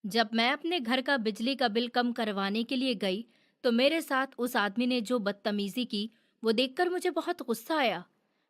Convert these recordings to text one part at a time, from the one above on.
जब मैं अपने घर का बिजली का बिल कम करवाने के लिए गई, तो मेरे साथ उस आदमी ने जो बदतमीजी की, वो देखकर मुझे बहुत गुस्सा आया।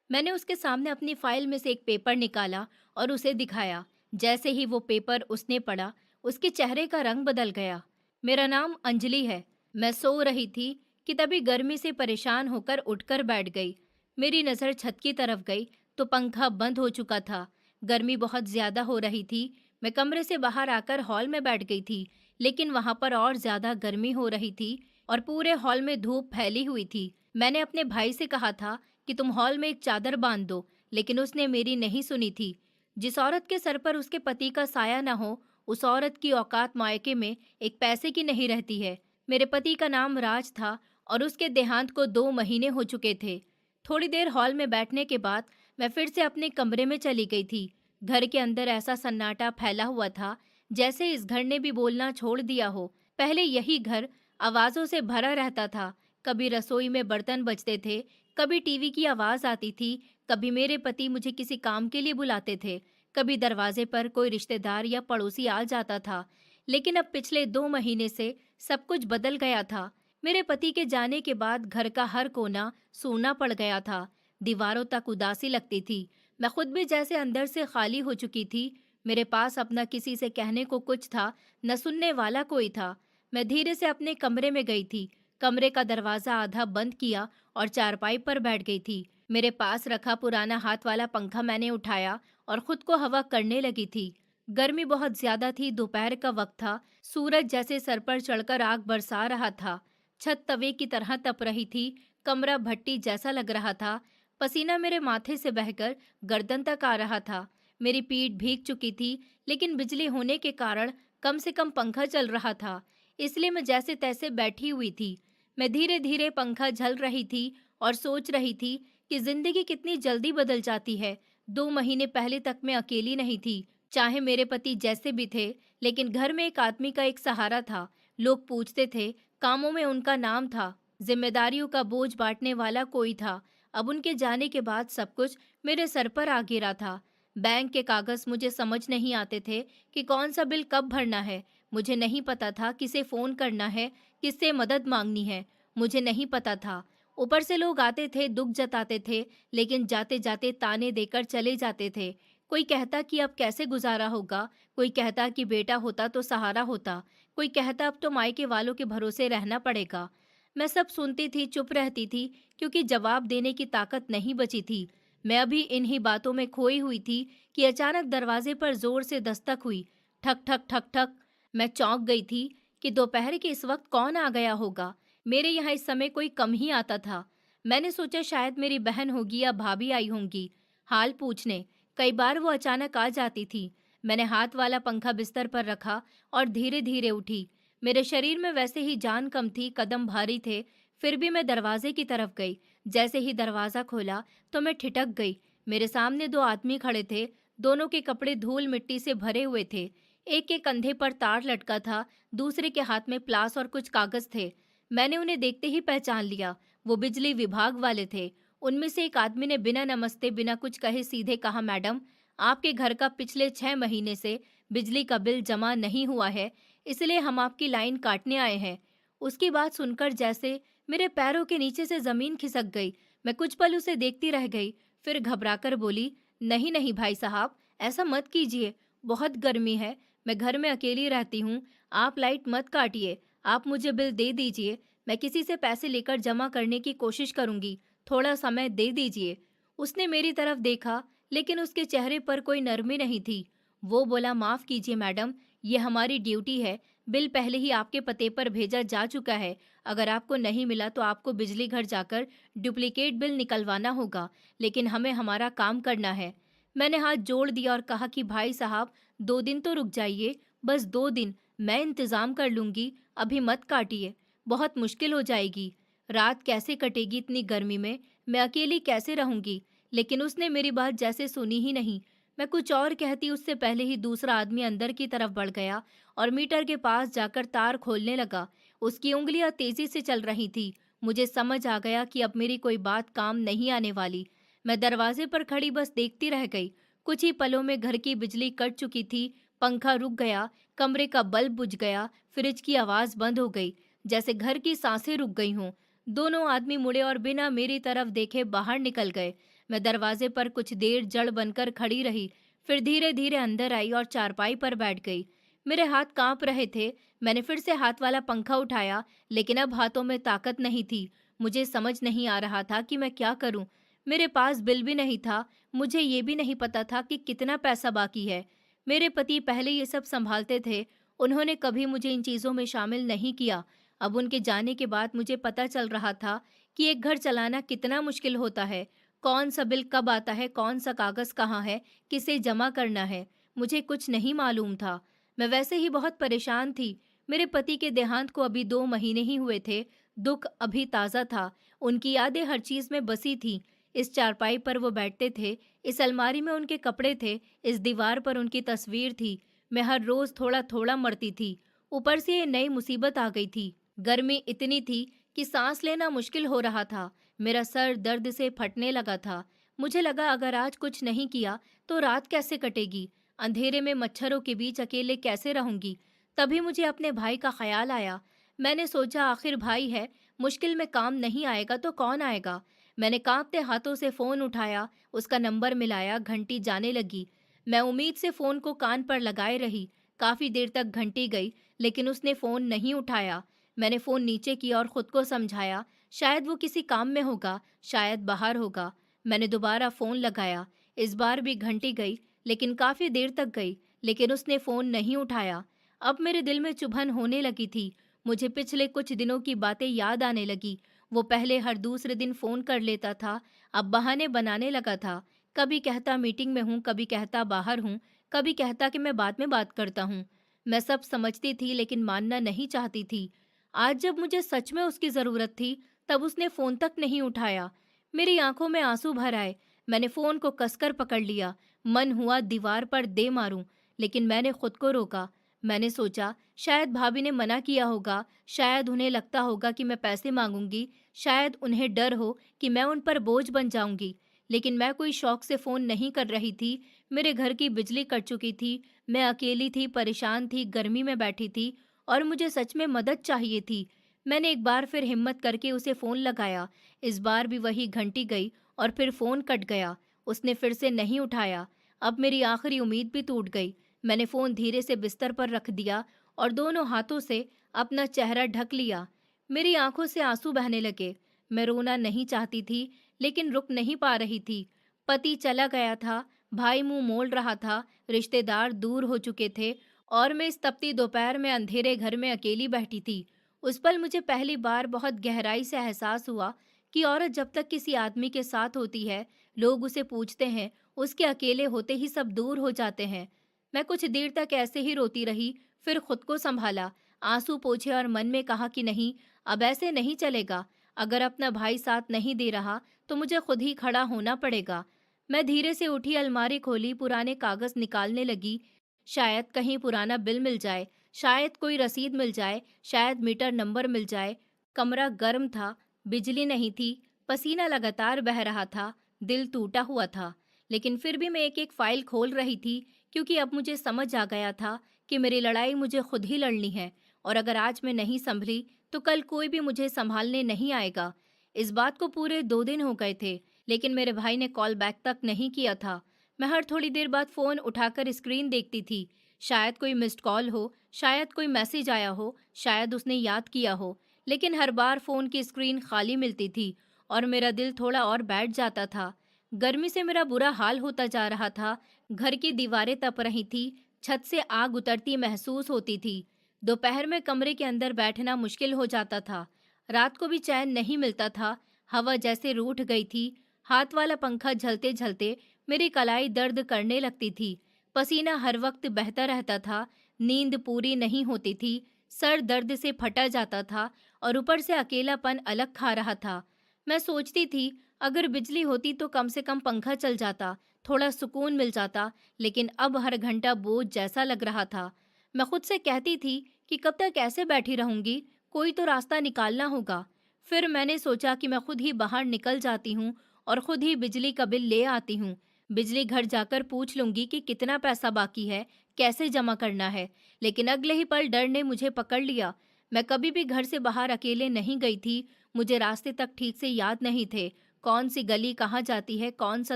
मैंने उसके सामने अपनी फाइल में से एक पेपर निकाला और उसे दिखाया। जैसे ही वो पेपर उसने पढ़ा, उसके चेहरे का रंग बदल गया। मेरा नाम अंजलि है। मैं सो रही थी कि तभी गर्मी से परेशान होकर उठकर बैठ गई। मेरी नज़र छत की तरफ गई तो पंखा बंद हो चुका था। गर्मी बहुत ज्यादा हो रही थी। मैं कमरे से बाहर आकर हॉल में बैठ गई थी, लेकिन वहां पर और ज्यादा गर्मी हो रही थी और पूरे हॉल में धूप फैली हुई थी। मैंने अपने भाई से कहा था कि तुम हॉल में एक चादर बांध दो, लेकिन उसने मेरी नहीं सुनी थी। जिस औरत के सर पर उसके पति का साया न हो, उस औरत की औकात मायके में एक पैसे की नहीं रहती है। मेरे पति का नाम राज था और उसके देहांत को 2 महीने हो चुके थे। थोड़ी देर हॉल में बैठने के बाद मैं फिर से अपने कमरे में चली गई थी। घर के अंदर ऐसा सन्नाटा फैला हुआ था जैसे इस घर ने भी बोलना छोड़ दिया हो। पहले यही घर आवाजों से भरा रहता था। कभी रसोई में बर्तन बजते थे, कभी टीवी की आवाज आती थी, कभी मेरे पति मुझे किसी काम के लिए बुलाते थे, कभी दरवाजे पर कोई रिश्तेदार या पड़ोसी आ जाता था। लेकिन अब पिछले 2 महीने से सब कुछ बदल गया था। मेरे पति के जाने के बाद घर का हर कोना सूना पड़ गया था। दीवारों तक उदासी लगती थी। मैं खुद भी जैसे अंदर से खाली हो चुकी थी। मेरे पास अपना किसी से कहने को कुछ था, न सुनने वाला कोई था। मैं धीरे से अपने कमरे में गई थी। कमरे का दरवाजा आधा बंद किया और चारपाई पर बैठ गई थी। मेरे पास रखा पुराना हाथ वाला पंखा मैंने उठाया और खुद को हवा करने लगी थी। गर्मी बहुत ज्यादा थी। दोपहर का वक्त था। सूरज जैसे सर पर चढ़कर आग बरसा रहा था। छत तवे की तरह तप रही थी। कमरा भट्टी जैसा लग रहा था। पसीना मेरे माथे से बहकर गर्दन तक आ रहा था। मेरी पीठ भीग चुकी थी, लेकिन बिजली होने के कारण कम से कम पंखा चल रहा था। इसलिए मैं जैसे तैसे बैठी हुई थी। मैं धीरे धीरे पंखा झल रही थी और सोच रही थी कि जिंदगी कितनी जल्दी बदल जाती है। 2 महीने पहले तक मैं अकेली नहीं थी, चाहे मेरे पति जैसे भी थे, लेकिन घर में एक आदमी का एक सहारा था। लोग पूछते थे, कामों में उनका नाम था, जिम्मेदारियों का बोझ बांटने वाला कोई था। अब उनके जाने के बाद सब कुछ मेरे सर पर आ गिरा था। बैंक के कागज मुझे समझ नहीं आते थे कि कौन सा बिल कब भरना है। मुझे नहीं पता था किसे फोन करना है, किससे मदद मांगनी है। मुझे नहीं पता था। ऊपर से लोग आते थे, दुख जताते थे, लेकिन जाते जाते ताने देकर चले जाते थे। कोई कहता कि अब कैसे गुजारा होगा, कोई कहता कि बेटा होता तो सहारा होता, कोई कहता अब तो मायके वालों के भरोसे रहना पड़ेगा। मैं सब सुनती थी, चुप रहती थी, क्योंकि जवाब देने की ताकत नहीं बची थी। मैं अभी इन्हीं बातों में खोई हुई थी कि अचानक दरवाजे पर जोर से दस्तक हुई। ठक ठक ठक ठक। मैं चौंक गई थी कि दोपहर के इस वक्त कौन आ गया होगा। मेरे यहाँ इस समय कोई कम ही आता था। मैंने सोचा शायद मेरी बहन होगी या भाभी आई होंगी हाल पूछने। कई बार वो अचानक आ जाती थी। मैंने हाथ वाला पंखा बिस्तर पर रखा और धीरे धीरे उठी। मेरे शरीर में वैसे ही जान कम थी, कदम भारी थे। फिर भी मैं दरवाजे की तरफ गई। जैसे ही दरवाजा खोला तो मैं ठिठक गई। मेरे सामने 2 आदमी खड़े थे। दोनों के कपड़े धूल मिट्टी से भरे हुए थे। एक के कंधे पर तार लटका था, दूसरे के हाथ में प्लास और कुछ कागज थे। मैंने उन्हें देखते ही पहचान लिया। वो बिजली विभाग वाले थे। उनमें से एक आदमी ने बिना नमस्ते बिना कुछ कहे सीधे कहा, मैडम, आपके घर का पिछले 6 महीने से बिजली का बिल जमा नहीं हुआ है, इसलिए हम आपकी लाइन काटने आए हैं। उसकी बात सुनकर जैसे मेरे पैरों के नीचे से जमीन खिसक गई। मैं कुछ पल उसे देखती रह गई, फिर घबराकर बोली, नहीं नहीं भाई साहब, ऐसा मत कीजिए। बहुत गर्मी है, मैं घर में अकेली रहती हूँ। आप लाइट मत काटिए, आप मुझे बिल दे दीजिए। मैं किसी से पैसे लेकर जमा करने की कोशिश करूंगी। थोड़ा समय दे दीजिए। उसने मेरी तरफ देखा, लेकिन उसके चेहरे पर कोई नरमी नहीं थी। वो बोला, माफ कीजिए मैडम, ये हमारी ड्यूटी है। बिल पहले ही आपके पते पर भेजा जा चुका है। अगर आपको नहीं मिला तो आपको बिजली घर जाकर डुप्लीकेट बिल निकलवाना होगा, लेकिन हमें हमारा काम करना है। मैंने हाथ जोड़ दिया और कहा कि भाई साहब, 2 दिन तो रुक जाइए, बस 2 दिन, मैं इंतजाम कर लूंगी, अभी मत काटिए। बहुत मुश्किल हो जाएगी। रात कैसे कटेगी इतनी गर्मी में, मैं अकेली कैसे रहूंगी। लेकिन उसने मेरी बात जैसे सुनी ही नहीं। मैं कुछ और कहती उससे पहले ही दूसरा आदमी अंदर की तरफ बढ़ गया और मीटर के पास जाकर तार खोलने लगा। उसकी उंगलियां तेजी से चल रही थी। मुझे समझ आ गया कि अब मेरी कोई बात काम नहीं आने वाली। मैं दरवाजे पर खड़ी बस देखती रह गई। कुछ ही पलों में घर की बिजली कट चुकी थी। पंखा रुक गया, कमरे का बल्ब बुझ गया, फ्रिज की आवाज बंद हो गई, जैसे घर की सांसें रुक गई हों। दोनों आदमी मुड़े और बिना मेरी तरफ देखे बाहर निकल गए। मैं दरवाजे पर कुछ देर जड़ बनकर खड़ी रही, फिर धीरे धीरे अंदर आई और चारपाई पर बैठ गई। मेरे हाथ कांप रहे थे। मैंने फिर से हाथ वाला पंखा उठाया, लेकिन अब हाथों में ताकत नहीं थी। मुझे समझ नहीं आ रहा था कि मैं क्या करूं। मेरे पास बिल भी नहीं था। मुझे ये भी नहीं पता था कि कितना पैसा बाकी है। मेरे पति पहले ये सब संभालते थे। उन्होंने कभी मुझे इन चीज़ों में शामिल नहीं किया। अब उनके जाने के बाद मुझे पता चल रहा था कि एक घर चलाना कितना मुश्किल होता है। कौन सा बिल कब आता है, कौन सा कागज़ कहाँ है, किसे जमा करना है, मुझे कुछ नहीं मालूम था। मैं वैसे ही बहुत परेशान थी। मेरे पति के देहांत को अभी 2 महीने ही हुए थे। दुख अभी ताज़ा था। उनकी यादें हर चीज़ में बसी थीं। इस चारपाई पर वो बैठते थे, इस अलमारी में उनके कपड़े थे, इस दीवार पर उनकी तस्वीर थी। मैं हर रोज़ थोड़ा-थोड़ा मरती थी। ऊपर से ये नई मुसीबत आ गई थी। गर्मी इतनी थी कि सांस लेना मुश्किल हो रहा था। मेरा सर दर्द से फटने लगा था। मुझे लगा अगर आज कुछ नहीं किया तो रात कैसे कटेगी? अंधेरे में मच्छरों के बीच अकेले कैसे रहूंगी? तभी मुझे अपने भाई का ख्याल आया। मैंने सोचा आखिर भाई है, मुश्किल में काम नहीं आएगा तो कौन आएगा? मैंने कांपते हाथों से फोन उठाया, उसका नंबर मिलाया, घंटी जाने लगी। मैं उम्मीद से फोन को कान पर लगाए रही। काफी देर तक घंटी गई, लेकिन उसने फोन नहीं उठाया। मैंने फोन नीचे किया और खुद को समझाया, शायद वो किसी काम में होगा, शायद बाहर होगा। मैंने दोबारा फोन लगाया। इस बार भी घंटी गई, लेकिन काफी देर तक गई, लेकिन उसने फोन नहीं उठाया। अब मेरे दिल में चुभन होने लगी थी। मुझे पिछले कुछ दिनों की बातें याद आने लगी। वो पहले हर दूसरे दिन फोन कर लेता था, अब बहाने बनाने लगा था। कभी कहता मीटिंग में हूँ, कभी कहता बाहर हूँ, कभी कहता कि मैं बाद में बात करता हूँ। मैं सब समझती थी, लेकिन मानना नहीं चाहती थी। आज जब मुझे सच में उसकी जरूरत थी, तब उसने फोन तक नहीं उठाया। मेरी आंखों में आंसू भर आए। मैंने फोन को कसकर पकड़ लिया। मन हुआ दीवार पर दे मारूं, लेकिन मैंने खुद को रोका। मैंने सोचा शायद भाभी ने मना किया होगा, शायद उन्हें लगता होगा कि मैं पैसे मांगूंगी, शायद उन्हें डर हो कि मैं उन पर बोझ बन जाऊंगी। लेकिन मैं कोई शौक से फोन नहीं कर रही थी। मेरे घर की बिजली कट चुकी थी। मैं अकेली थी, परेशान थी, गर्मी में बैठी थी और मुझे सच में मदद चाहिए थी। मैंने एक बार फिर हिम्मत करके उसे फ़ोन लगाया। इस बार भी वही घंटी गई और फिर फ़ोन कट गया। उसने फिर से नहीं उठाया। अब मेरी आखिरी उम्मीद भी टूट गई। मैंने फ़ोन धीरे से बिस्तर पर रख दिया और दोनों हाथों से अपना चेहरा ढक लिया। मेरी आंखों से आंसू बहने लगे। मैं रोना नहीं चाहती थी, लेकिन रुक नहीं पा रही थी। पति चला गया था, भाई मुंह मोड़ रहा था, रिश्तेदार दूर हो चुके थे और मैं इस तपती दोपहर में अंधेरे घर में अकेली बैठी थी। उस पल मुझे पहली बार बहुत गहराई से एहसास हुआ कि औरत जब तक किसी आदमी के साथ होती है, लोग उसे पूछते हैं, उसके अकेले होते ही सब दूर हो जाते हैं। मैं कुछ देर तक ऐसे ही रोती रही, फिर खुद को संभाला, आंसू पोंछे और मन में कहा कि नहीं, अब ऐसे नहीं चलेगा। अगर अपना भाई साथ नहीं दे रहा, तो मुझे खुद ही खड़ा होना पड़ेगा। मैं धीरे से उठी, अलमारी खोली, पुराने कागज निकालने लगी। शायद कहीं पुराना बिल मिल जाए, शायद कोई रसीद मिल जाए, शायद मीटर नंबर मिल जाए। कमरा गर्म था, बिजली नहीं थी, पसीना लगातार बह रहा था, दिल टूटा हुआ था। लेकिन फिर भी मैं एक एक फाइल खोल रही थी, क्योंकि अब मुझे समझ आ गया था कि मेरी लड़ाई मुझे खुद ही लड़नी है और अगर आज मैं नहीं संभली तो कल कोई भी मुझे संभालने नहीं आएगा। इस बात को पूरे 2 दिन हो गए थे, लेकिन मेरे भाई ने कॉल बैक तक नहीं किया था। मैं हर थोड़ी देर बाद फ़ोन उठाकर स्क्रीन देखती थी। शायद कोई मिस्ड कॉल हो, शायद कोई मैसेज आया हो, शायद उसने याद किया हो, लेकिन हर बार फ़ोन की स्क्रीन खाली मिलती थी और मेरा दिल थोड़ा और बैठ जाता था। गर्मी से मेरा बुरा हाल होता जा रहा था। घर की दीवारें तप रही थी, छत से आग उतरती महसूस होती थी। दोपहर में कमरे के अंदर बैठना मुश्किल हो जाता था। रात को भी चैन नहीं मिलता था। हवा जैसे रूठ गई थी। हाथ वाला पंखा झलते झलते मेरी कलाई दर्द करने लगती थी। पसीना हर वक्त बहता रहता था। नींद पूरी नहीं होती थी। सर दर्द से फटा जाता था और ऊपर से अकेलापन अलग खा रहा था। मैं सोचती थी अगर बिजली होती तो कम से कम पंखा चल जाता, थोड़ा सुकून मिल जाता, लेकिन अब हर घंटा बोझ जैसा लग रहा था। मैं खुद से कहती थी कि कब तक ऐसे बैठी रहूंगी, कोई तो रास्ता निकालना होगा। फिर मैंने सोचा कि मैं खुद ही बाहर निकल जाती हूँ और खुद ही बिजली का बिल ले आती हूँ। बिजली घर जाकर पूछ लूंगी कि कितना पैसा बाकी है, कैसे जमा करना है। लेकिन अगले ही पल डर ने मुझे पकड़ लिया। मैं कभी भी घर से बाहर अकेले नहीं गई थी। मुझे रास्ते तक ठीक से याद नहीं थे। कौन सी गली कहाँ जाती है, कौन सा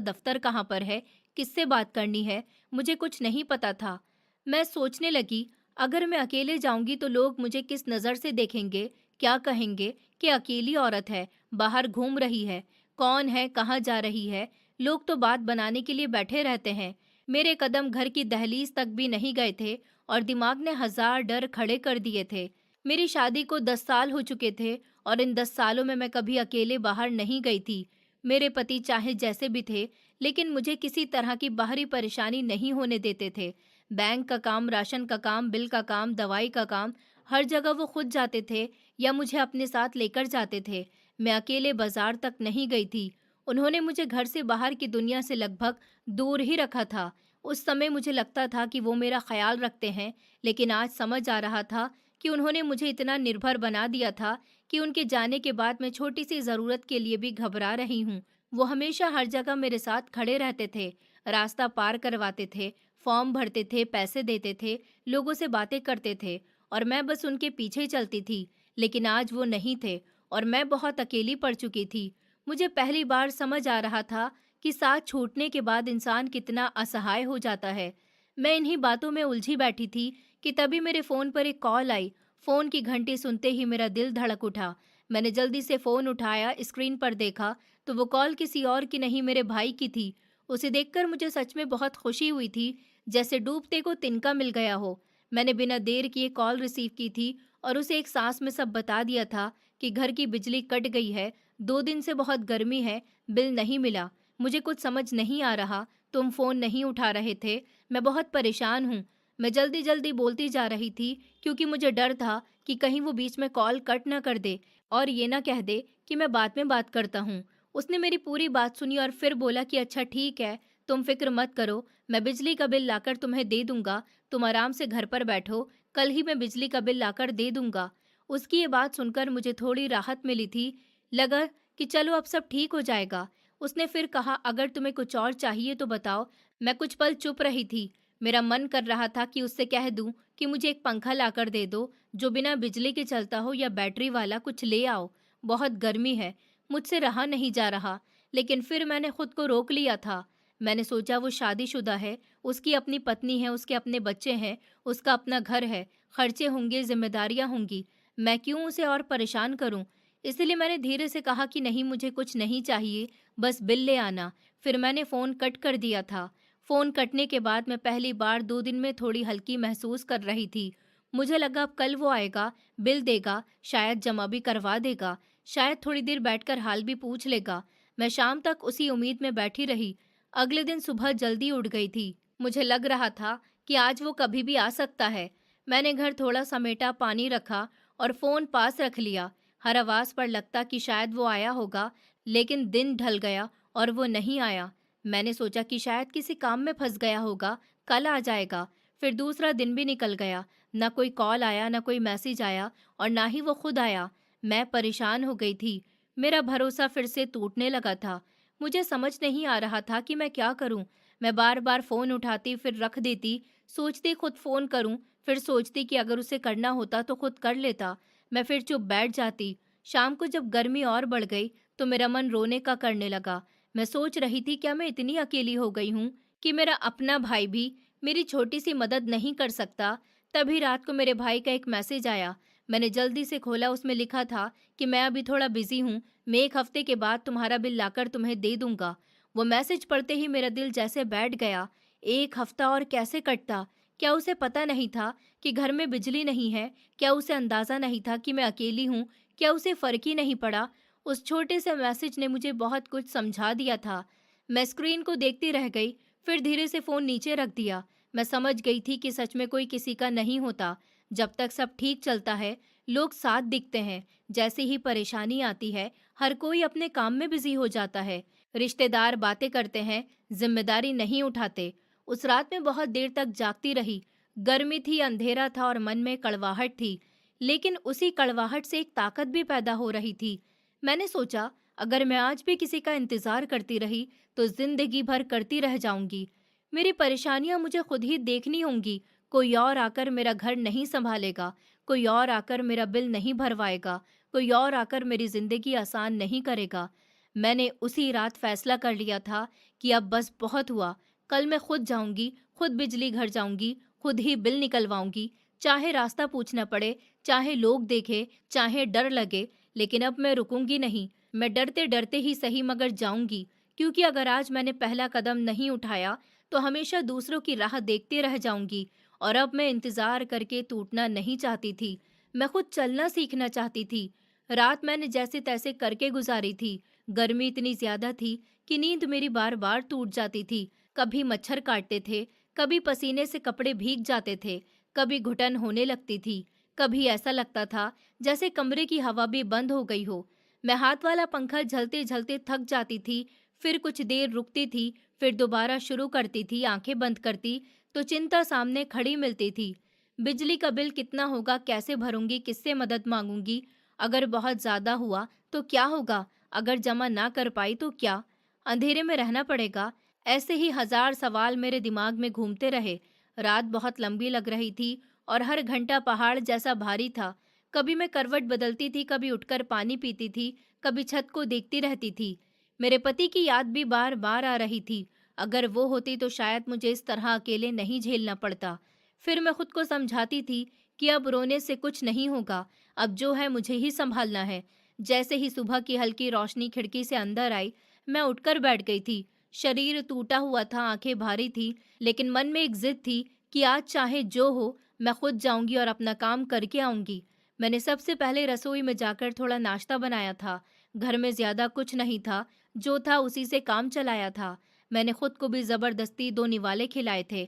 दफ्तर कहाँ पर है, किससे बात करनी है, मुझे कुछ नहीं पता था। मैं सोचने लगी, अगर मैं अकेले जाऊंगी तो लोग मुझे किस नज़र से देखेंगे, क्या कहेंगे कि अकेली औरत है, बाहर घूम रही है, कौन है, कहाँ जा रही है। लोग तो बात बनाने के लिए बैठे रहते हैं। मेरे कदम घर की दहलीज तक भी नहीं गए थे और दिमाग ने हजार डर खड़े कर दिए थे। मेरी शादी को 10 साल हो चुके थे और इन 10 सालों में मैं कभी अकेले बाहर नहीं गई थी। मेरे पति चाहे जैसे भी थे, लेकिन मुझे किसी तरह की बाहरी परेशानी नहीं होने देते थे। बैंक का काम, राशन का काम, बिल का काम, दवाई का काम, हर जगह वो खुद जाते थे या मुझे अपने साथ लेकर जाते थे। मैं अकेले बाजार तक नहीं गई थी। उन्होंने मुझे घर से बाहर की दुनिया से लगभग दूर ही रखा था। उस समय मुझे लगता था कि वो मेरा ख्याल रखते हैं, लेकिन आज समझ आ रहा था कि उन्होंने मुझे इतना निर्भर बना दिया था कि उनके जाने के बाद मैं छोटी सी ज़रूरत के लिए भी घबरा रही हूँ। वो हमेशा हर जगह मेरे साथ खड़े रहते थे, रास्ता पार करवाते थे, फॉर्म भरते थे, पैसे देते थे, लोगों से बातें करते थे और मैं बस उनके पीछे चलती थी। लेकिन आज वो नहीं थे और मैं बहुत अकेली पड़ चुकी थी। मुझे पहली बार समझ आ रहा था कि साथ छूटने के बाद इंसान कितना असहाय हो जाता है। मैं इन्हीं बातों में उलझी बैठी थी कि तभी मेरे फ़ोन पर एक कॉल आई। फ़ोन की घंटी सुनते ही मेरा दिल धड़क उठा। मैंने जल्दी से फ़ोन उठाया, स्क्रीन पर देखा तो वो कॉल किसी और की नहीं, मेरे भाई की थी। उसे देखकर मुझे सच में बहुत खुशी हुई थी, जैसे डूबते को तिनका मिल गया हो। मैंने बिना देर किए कॉल रिसीव की थी और उसे एक सांस में सब बता दिया था कि घर की बिजली कट गई है, 2 दिन से बहुत गर्मी है, बिल नहीं मिला, मुझे कुछ समझ नहीं आ रहा, तुम फ़ोन नहीं उठा रहे थे, मैं बहुत परेशान हूँ। मैं जल्दी जल्दी बोलती जा रही थी क्योंकि मुझे डर था कि कहीं वो बीच में कॉल कट ना कर दे और ये ना कह दे कि मैं बाद में बात करता हूँ। उसने मेरी पूरी बात सुनी और फिर बोला कि अच्छा ठीक है, तुम फिक्र मत करो, मैं बिजली का बिल लाकर तुम्हें दे दूंगा, तुम आराम से घर पर बैठो, कल ही मैं बिजली का बिल लाकर दे दूंगा। उसकी ये बात सुनकर मुझे थोड़ी राहत मिली थी। लगा कि चलो अब सब ठीक हो जाएगा। उसने फिर कहा, अगर तुम्हें कुछ और चाहिए तो बताओ। मैं कुछ पल चुप रही थी। मेरा मन कर रहा था कि उससे कह दूं कि मुझे एक पंखा लाकर दे दो जो बिना बिजली के चलता हो, या बैटरी वाला कुछ ले आओ, बहुत गर्मी है, मुझसे रहा नहीं जा रहा। लेकिन फिर मैंने खुद को रोक लिया था। मैंने सोचा वो शादीशुदा है, उसकी अपनी पत्नी है, उसके अपने बच्चे हैं, उसका अपना घर है, खर्चे होंगे, जिम्मेदारियां होंगी, मैं क्यों उसे और परेशान करूं। इसलिए मैंने धीरे से कहा कि नहीं, मुझे कुछ नहीं चाहिए, बस बिल ले आना। फिर मैंने फ़ोन कट कर दिया था। फ़ोन कटने के बाद मैं पहली बार 2 दिन में थोड़ी हल्की महसूस कर रही थी। मुझे लगा अब कल वो आएगा, बिल देगा, शायद जमा भी करवा देगा, शायद थोड़ी देर बैठकर हाल भी पूछ लेगा। मैं शाम तक उसी उम्मीद में बैठी रही। अगले दिन सुबह जल्दी उठ गई थी। मुझे लग रहा था कि आज वो कभी भी आ सकता है। मैंने घर थोड़ा समेटा, पानी रखा और फ़ोन पास रख लिया। हर आवाज़ पर लगता कि शायद वो आया होगा, लेकिन दिन ढल गया और वो नहीं आया। मैंने सोचा कि शायद किसी काम में फंस गया होगा, कल आ जाएगा। फिर दूसरा दिन भी निकल गया, ना कोई कॉल आया, ना कोई मैसेज आया और ना ही वो खुद आया। मैं परेशान हो गई थी। मेरा भरोसा फिर से टूटने लगा था। मुझे समझ नहीं आ रहा था कि मैं क्या करूं। मैं बार बार फ़ोन उठाती, फिर रख देती, सोचती खुद फ़ोन करूं, फिर सोचती कि अगर उसे करना होता तो खुद कर लेता। मैं फिर चुप बैठ जाती। शाम को जब गर्मी और बढ़ गई तो मेरा मन रोने का करने लगा। मैं सोच रही थी, क्या मैं इतनी अकेली हो गई हूँ कि मेरा अपना भाई भी मेरी छोटी सी मदद नहीं कर सकता। तभी रात को मेरे भाई का एक मैसेज आया। मैंने जल्दी से खोला, उसमें लिखा था कि मैं अभी थोड़ा बिजी हूँ, मैं 1 हफ्ते के बाद तुम्हारा बिल लाकर तुम्हें दे दूंगा। वो मैसेज पढ़ते ही मेरा दिल जैसे बैठ गया। 1 हफ्ता और कैसे कटता? क्या उसे पता नहीं था कि घर में बिजली नहीं है? क्या उसे अंदाजा नहीं था कि मैं अकेली हूँ? क्या उसे फर्क ही नहीं पड़ा? उस छोटे से मैसेज ने मुझे बहुत कुछ समझा दिया था। मैं स्क्रीन को देखती रह गई, फिर धीरे से फोन नीचे रख दिया। मैं समझ गई थी कि सच में कोई किसी का नहीं होता। जब तक सब ठीक चलता है, लोग साथ दिखते हैं। जैसे ही परेशानी आती है, हर कोई अपने काम में बिजी हो जाता है। रिश्तेदार बातें करते हैं, जिम्मेदारी नहीं उठाते। उस रात में बहुत देर तक जागती रही। गर्मी थी, अंधेरा था और मन में कड़वाहट थी। लेकिन उसी कड़वाहट से एक ताकत भी पैदा हो रही थी। मैंने सोचा, अगर मैं आज भी किसी का इंतजार करती रही तो जिंदगी भर करती रह जाऊंगी। मेरी परेशानियां मुझे खुद ही देखनी होंगी। कोई और आकर मेरा घर नहीं संभालेगा, कोई और आकर मेरा बिल नहीं भरवाएगा, कोई और आकर मेरी जिंदगी आसान नहीं करेगा। मैंने उसी रात फैसला कर लिया था कि अब बस बहुत हुआ। कल मैं खुद जाऊंगी, खुद बिजली घर जाऊंगी, खुद ही बिल निकलवाऊंगी, चाहे रास्ता पूछना पड़े, चाहे लोग देखे, चाहे डर लगे, लेकिन अब मैं रुकूंगी नहीं। मैं डरते डरते ही सही मगर जाऊंगी, क्योंकि अगर आज मैंने पहला कदम नहीं उठाया तो हमेशा दूसरों की राह देखते रह जाऊंगी। और अब मैं इंतजार करके टूटना नहीं चाहती थी। मैं खुद चलना सीखना चाहती थी। रात मैंने जैसे तैसे करके गुजारी थी। गर्मी इतनी ज्यादा थी कि नींद मेरी बार बार टूट जाती थी। कभी मच्छर काटते थे, कभी पसीने से कपड़े भीग जाते थे, कभी घुटन होने लगती थी, कभी ऐसा लगता था जैसे कमरे की हवा भी बंद हो गई हो। मैं हाथ वाला पंखा झलते झलते थक जाती थी, फिर कुछ देर रुकती थी, फिर दोबारा शुरू करती थी। आंखें बंद करती तो चिंता सामने खड़ी मिलती थी। बिजली का बिल कितना होगा, कैसे भरूंगी, किससे मदद मांगूंगी? अगर बहुत ज्यादा हुआ तो क्या होगा? अगर जमा ना कर पाई तो क्या? अंधेरे में रहना पड़ेगा। ऐसे ही हजार सवाल मेरे दिमाग में घूमते रहे। रात बहुत लंबी लग रही थी और हर घंटा पहाड़ जैसा भारी था। कभी मैं करवट बदलती थी, कभी उठकर पानी पीती थी, कभी छत को देखती रहती थी। मेरे पति की याद भी बार बार आ रही थी। अगर वो होती तो शायद मुझे इस तरह अकेले नहीं झेलना पड़ता। फिर मैं खुद को समझाती थी कि अब रोने से कुछ नहीं होगा, अब जो है मुझे ही संभालना है। जैसे ही सुबह की हल्की रोशनी खिड़की से अंदर आई, मैं उठकर बैठ गई थी। शरीर टूटा हुआ था, आंखें भारी थी, लेकिन मन में एक जिद थी कि आज चाहे जो हो, मैं खुद जाऊंगी और अपना काम करके आऊंगी। मैंने सबसे पहले रसोई में जाकर थोड़ा नाश्ता बनाया था। घर में ज्यादा कुछ नहीं था, जो था उसी से काम चलाया था। मैंने खुद को भी जबरदस्ती 2 निवाले खिलाए थे,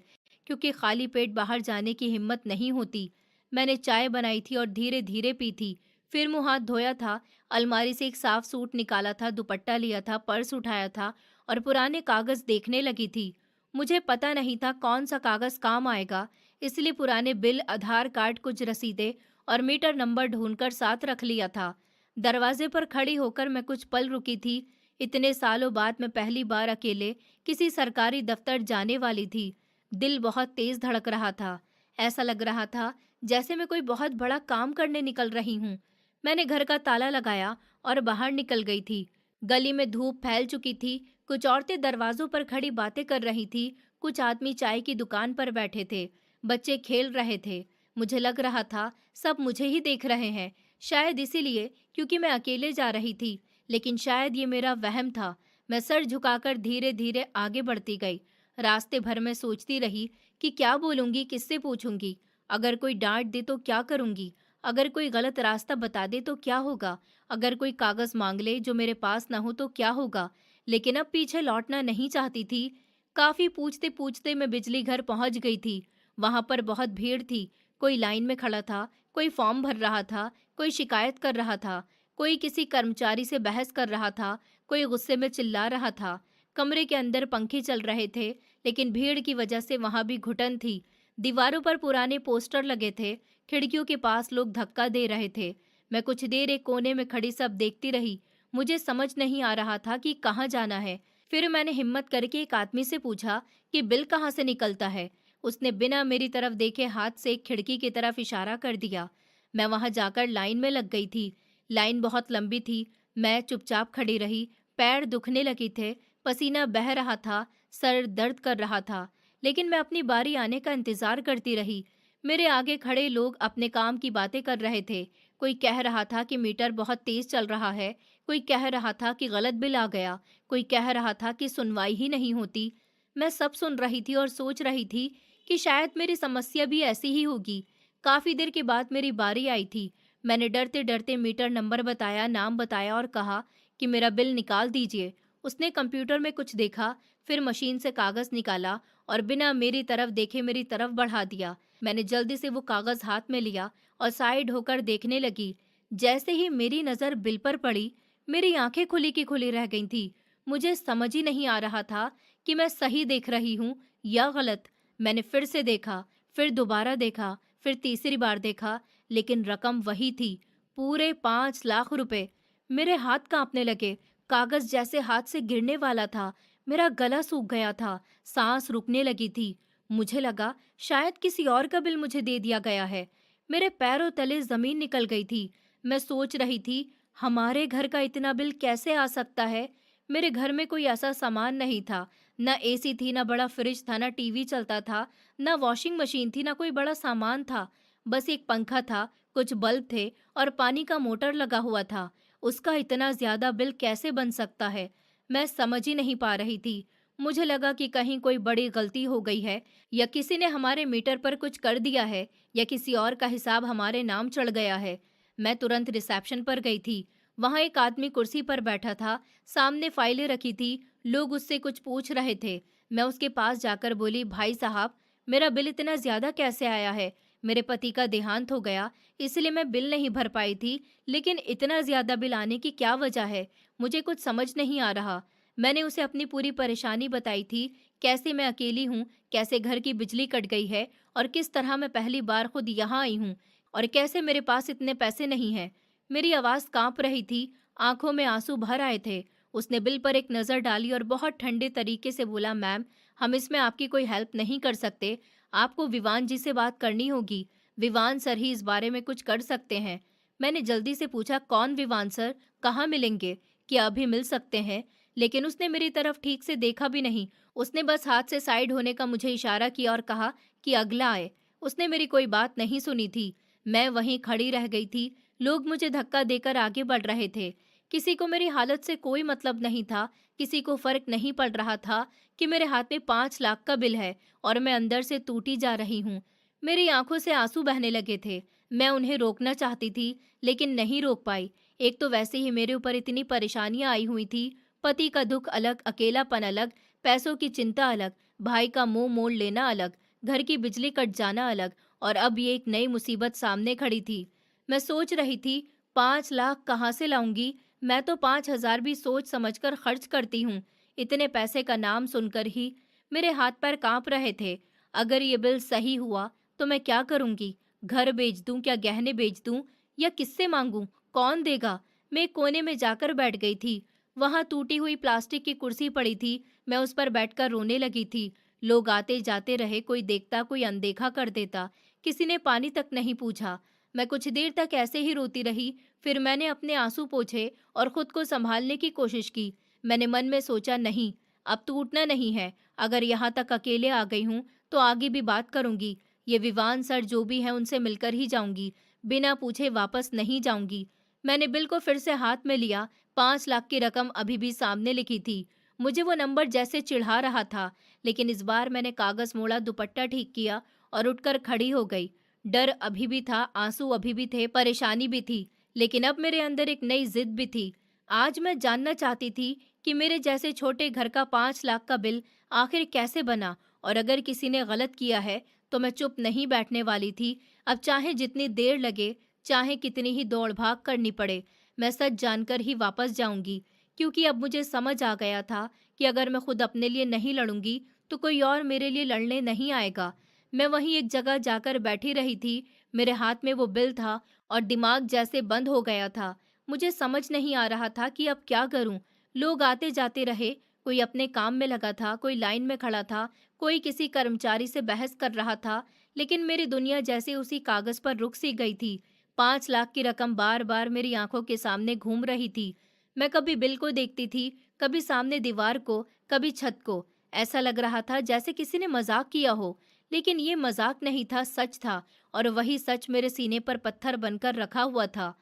क्योंकि खाली पेट बाहर जाने की हिम्मत नहीं होती। मैंने चाय बनाई थी और धीरे धीरे पी थी। फिर मुंह हाथ धोया था, अलमारी से एक साफ सूट निकाला था, दुपट्टा लिया था, पर्स उठाया था और पुराने कागज देखने लगी थी। मुझे पता नहीं था कौन सा कागज काम आएगा, इसलिए पुराने बिल, आधार कार्ड, कुछ रसीदें और मीटर नंबर ढूंढकर साथ रख लिया था। दरवाजे पर खड़ी होकर मैं कुछ पल रुकी थी। इतने सालों बाद मैं पहली बार अकेले किसी सरकारी दफ्तर जाने वाली थी। दिल बहुत तेज धड़क रहा था। ऐसा लग रहा था जैसे मैं कोई बहुत बड़ा काम करने निकल रही हूँ। मैंने घर का ताला लगाया और बाहर निकल गई थी। गली में धूप फैल चुकी थी। कुछ औरतें दरवाजों पर खड़ी बातें कर रही थी, कुछ आदमी चाय की दुकान पर बैठे थे, बच्चे खेल रहे थे। मुझे लग रहा था सब मुझे ही देख रहे हैं, शायद इसीलिए क्योंकि मैं अकेले जा रही थी। लेकिन शायद ये मेरा वहम था। मैं सर झुकाकर धीरे धीरे आगे बढ़ती गई। रास्ते भर में सोचती रही कि क्या बोलूंगी, किससे पूछूंगी, अगर कोई डांट दे तो क्या करूंगी, अगर कोई गलत रास्ता बता दे तो क्या होगा, अगर कोई कागज मांग ले जो मेरे पास ना हो तो क्या होगा। लेकिन अब पीछे लौटना नहीं चाहती थी। काफी पूछते पूछते मैं बिजली घर पहुंच गई थी। वहां पर बहुत भीड़ थी। कोई लाइन में खड़ा था, कोई फॉर्म भर रहा था, कोई शिकायत कर रहा था, कोई किसी कर्मचारी से बहस कर रहा था, कोई गुस्से में चिल्ला रहा था। कमरे के अंदर पंखे चल रहे थे, लेकिन भीड़ की वजह से वहां भी घुटन थी। दीवारों पर पुराने पोस्टर लगे थे, खिड़कियों के पास लोग धक्का दे रहे थे। मैं कुछ देर एक कोने में खड़ी सब देखती रही। मुझे समझ नहीं आ रहा था कि कहाँ जाना है। फिर मैंने हिम्मत करके एक आदमी से पूछा कि बिल कहाँ से निकलता है। उसने बिना मेरी तरफ देखे हाथ से एक खिड़की की तरफ इशारा कर दिया। मैं वहां जाकर लाइन में लग गई थी। लाइन बहुत लंबी थी। मैं चुपचाप खड़ी रही। पैर दुखने लगे थे, पसीना बह रहा था, सर दर्द कर रहा था, लेकिन मैं अपनी बारी आने का इंतजार करती रही। मेरे आगे खड़े लोग अपने काम की बातें कर रहे थे। कोई कह रहा था कि मीटर बहुत तेज चल रहा है, कोई कह रहा था कि गलत बिल आ गया, कोई कह रहा था कि सुनवाई ही नहीं होती। मैं सब सुन रही थी और सोच रही थी कि शायद मेरी समस्या भी ऐसी ही होगी। काफी देर के बाद मेरी बारी आई थी। मैंने डरते डरते मीटर नंबर बताया, नाम बताया और कहा कि मेरा बिल निकाल दीजिए। उसने कंप्यूटर में कुछ देखा, फिर मशीन से कागज निकाला और बिना मेरी तरफ देखे मेरी तरफ बढ़ा दिया। मैंने जल्दी से वो कागज हाथ में लिया और साइड होकर देखने लगी। जैसे ही मेरी नजर बिल पर पड़ी, मेरी आंखें खुली की खुली रह गई थी। मुझे समझ ही नहीं आ रहा था कि मैं सही देख रही हूँ या गलत। मैंने फिर से देखा, फिर दोबारा देखा, फिर तीसरी बार देखा, लेकिन रकम वही थी, पूरे 5 लाख रुपए। मेरे हाथ कांपने लगे, कागज जैसे हाथ से गिरने वाला था। मेरा गला सूख गया था, सांस रुकने लगी थी। मुझे लगा शायद किसी और का बिल मुझे दे दिया गया है। मेरे पैरों तले जमीन निकल गई थी। मैं सोच रही थी, हमारे घर का इतना बिल कैसे आ सकता है? मेरे घर में कोई ऐसा सामान नहीं था। न एसी थी, न बड़ा फ्रिज था, न टीवी चलता था, न वॉशिंग मशीन थी, न कोई बड़ा सामान था। बस एक पंखा था, कुछ बल्ब थे और पानी का मोटर लगा हुआ था। उसका इतना ज्यादा बिल कैसे बन सकता है? मैं समझ ही नहीं पा रही थी। मुझे लगा कि कहीं कोई बड़ी गलती हो गई है, या किसी ने हमारे मीटर पर कुछ कर दिया है, या किसी और का हिसाब हमारे नाम चढ़ गया है। मैं तुरंत रिसेप्शन पर गई थी। वहां एक आदमी कुर्सी पर बैठा था, सामने फाइलें रखी थी, लोग उससे कुछ पूछ रहे थे। मैं उसके पास जाकर बोली, भाई साहब, मेरा बिल इतना ज्यादा कैसे आया है? मेरे पति का देहांत हो गया, इसलिए मैं बिल नहीं भर पाई थी, लेकिन इतना ज्यादा बिल आने की क्या वजह है? मुझे कुछ समझ नहीं आ रहा। मैंने उसे अपनी पूरी परेशानी बताई थी, कैसे मैं अकेली हूँ, कैसे घर की बिजली कट गई है और किस तरह मैं पहली बार खुद यहाँ आई हूँ और कैसे मेरे पास इतने पैसे नहीं हैं। मेरी आवाज़ कांप रही थी, आंखों में आंसू भर आए थे। उसने बिल पर एक नज़र डाली और बहुत ठंडे तरीके से बोला, मैम, हम इसमें आपकी कोई हेल्प नहीं कर सकते। आपको विवान जी से बात करनी होगी। विवान सर ही इस बारे में कुछ कर सकते हैं। मैंने जल्दी से पूछा, कौन विवान सर? कहाँ मिलेंगे? क्या अभी मिल सकते हैं? लेकिन उसने मेरी तरफ ठीक से देखा भी नहीं। उसने बस हाथ से साइड होने का मुझे इशारा किया और कहा कि अगला आए। उसने मेरी कोई बात नहीं सुनी थी। मैं वहीं खड़ी रह गई थी। लोग मुझे धक्का देकर आगे बढ़ रहे थे। किसी को मेरी हालत से कोई मतलब नहीं था। किसी को फर्क नहीं पड़ रहा था कि मेरे हाथ में 5 लाख का बिल है और मैं अंदर से टूटी जा रही हूँ। मेरी आंखों से आंसू बहने लगे थे। मैं उन्हें रोकना चाहती थी, लेकिन नहीं रोक पाई। एक तो वैसे ही मेरे ऊपर इतनी परेशानियां आई हुई थी। पति का दुख अलग, अकेलापन अलग, पैसों की चिंता अलग, भाई का मुंह मोड़ लेना अलग, घर की बिजली कट जाना अलग, और अब ये एक नई मुसीबत सामने खड़ी थी। मैं सोच रही थी, 5 लाख कहाँ से लाऊंगी? मैं तो 5 हजार भी सोच समझकर खर्च करती हूँ। इतने पैसे का नाम सुनकर ही मेरे हाथ पैर कांप रहे थे। अगर ये बिल सही हुआ तो मैं क्या करूंगी? घर बेच दूं, क्या गहने बेच दूं, या किससे मांगूं? कौन देगा? मैं एक कोने में जाकर बैठ गई थी। वहां टूटी हुई प्लास्टिक की कुर्सी पड़ी थी। मैं उस पर बैठकर रोने लगी थी। लोग आते जाते रहे, कोई देखता, कोई अनदेखा कर देता। किसी ने पानी तक नहीं पूछा। मैं कुछ देर तक ऐसे ही रोती रही। फिर मैंने अपने आंसू पोंछे और खुद को संभालने की कोशिश की। मैंने मन में सोचा, नहीं, अब टूटना नहीं है। अगर यहाँ तक अकेले आ गई हूँ तो आगे भी बात करूंगी। ये विवान सर जो भी हैं उनसे मिलकर ही जाऊंगी। बिना पूछे वापस नहीं जाऊंगी। मैंने बिल को फिर से हाथ में लिया। 5 लाख की रकम अभी भी सामने लिखी थी। मुझे वो नंबर जैसे चिढ़ा रहा था, लेकिन इस बार मैंने कागज मोड़ा, दुपट्टा ठीक किया और उठकर खड़ी हो गई। डर अभी भी था, आंसू अभी भी थे, परेशानी भी थी, लेकिन अब मेरे अंदर एक नई जिद भी थी। आज मैं जानना चाहती थी कि मेरे जैसे छोटे घर का 5 लाख का बिल आखिर कैसे बना, और अगर किसी ने गलत किया है तो मैं चुप नहीं बैठने वाली थी। अब चाहे जितनी देर लगे, चाहे कितनी ही दौड़ भाग करनी पड़े, मैं सच जानकर ही वापस जाऊंगी, क्योंकि अब मुझे समझ आ गया था कि अगर मैं खुद अपने लिए नहीं लड़ूंगी तो कोई और मेरे लिए लड़ने नहीं आएगा। मैं वहीं एक जगह जाकर बैठी रही थी। मेरे हाथ में वो बिल था और दिमाग जैसे बंद हो गया था। मुझे समझ नहीं आ रहा था कि अब क्या करूं। लोग आते जाते रहे, कोई अपने काम में लगा था, कोई लाइन में खड़ा था, कोई किसी कर्मचारी से बहस कर रहा था, लेकिन मेरी दुनिया जैसे उसी कागज पर रुक सी गई थी। 5 लाख की रकम बार बार मेरी आंखों के सामने घूम रही थी। मैं कभी बिल को देखती थी, कभी सामने दीवार को, कभी छत को। ऐसा लग रहा था जैसे किसी ने मजाक किया हो, लेकिन ये मजाक नहीं था, सच था। और वही सच मेरे सीने पर पत्थर बनकर रखा हुआ था।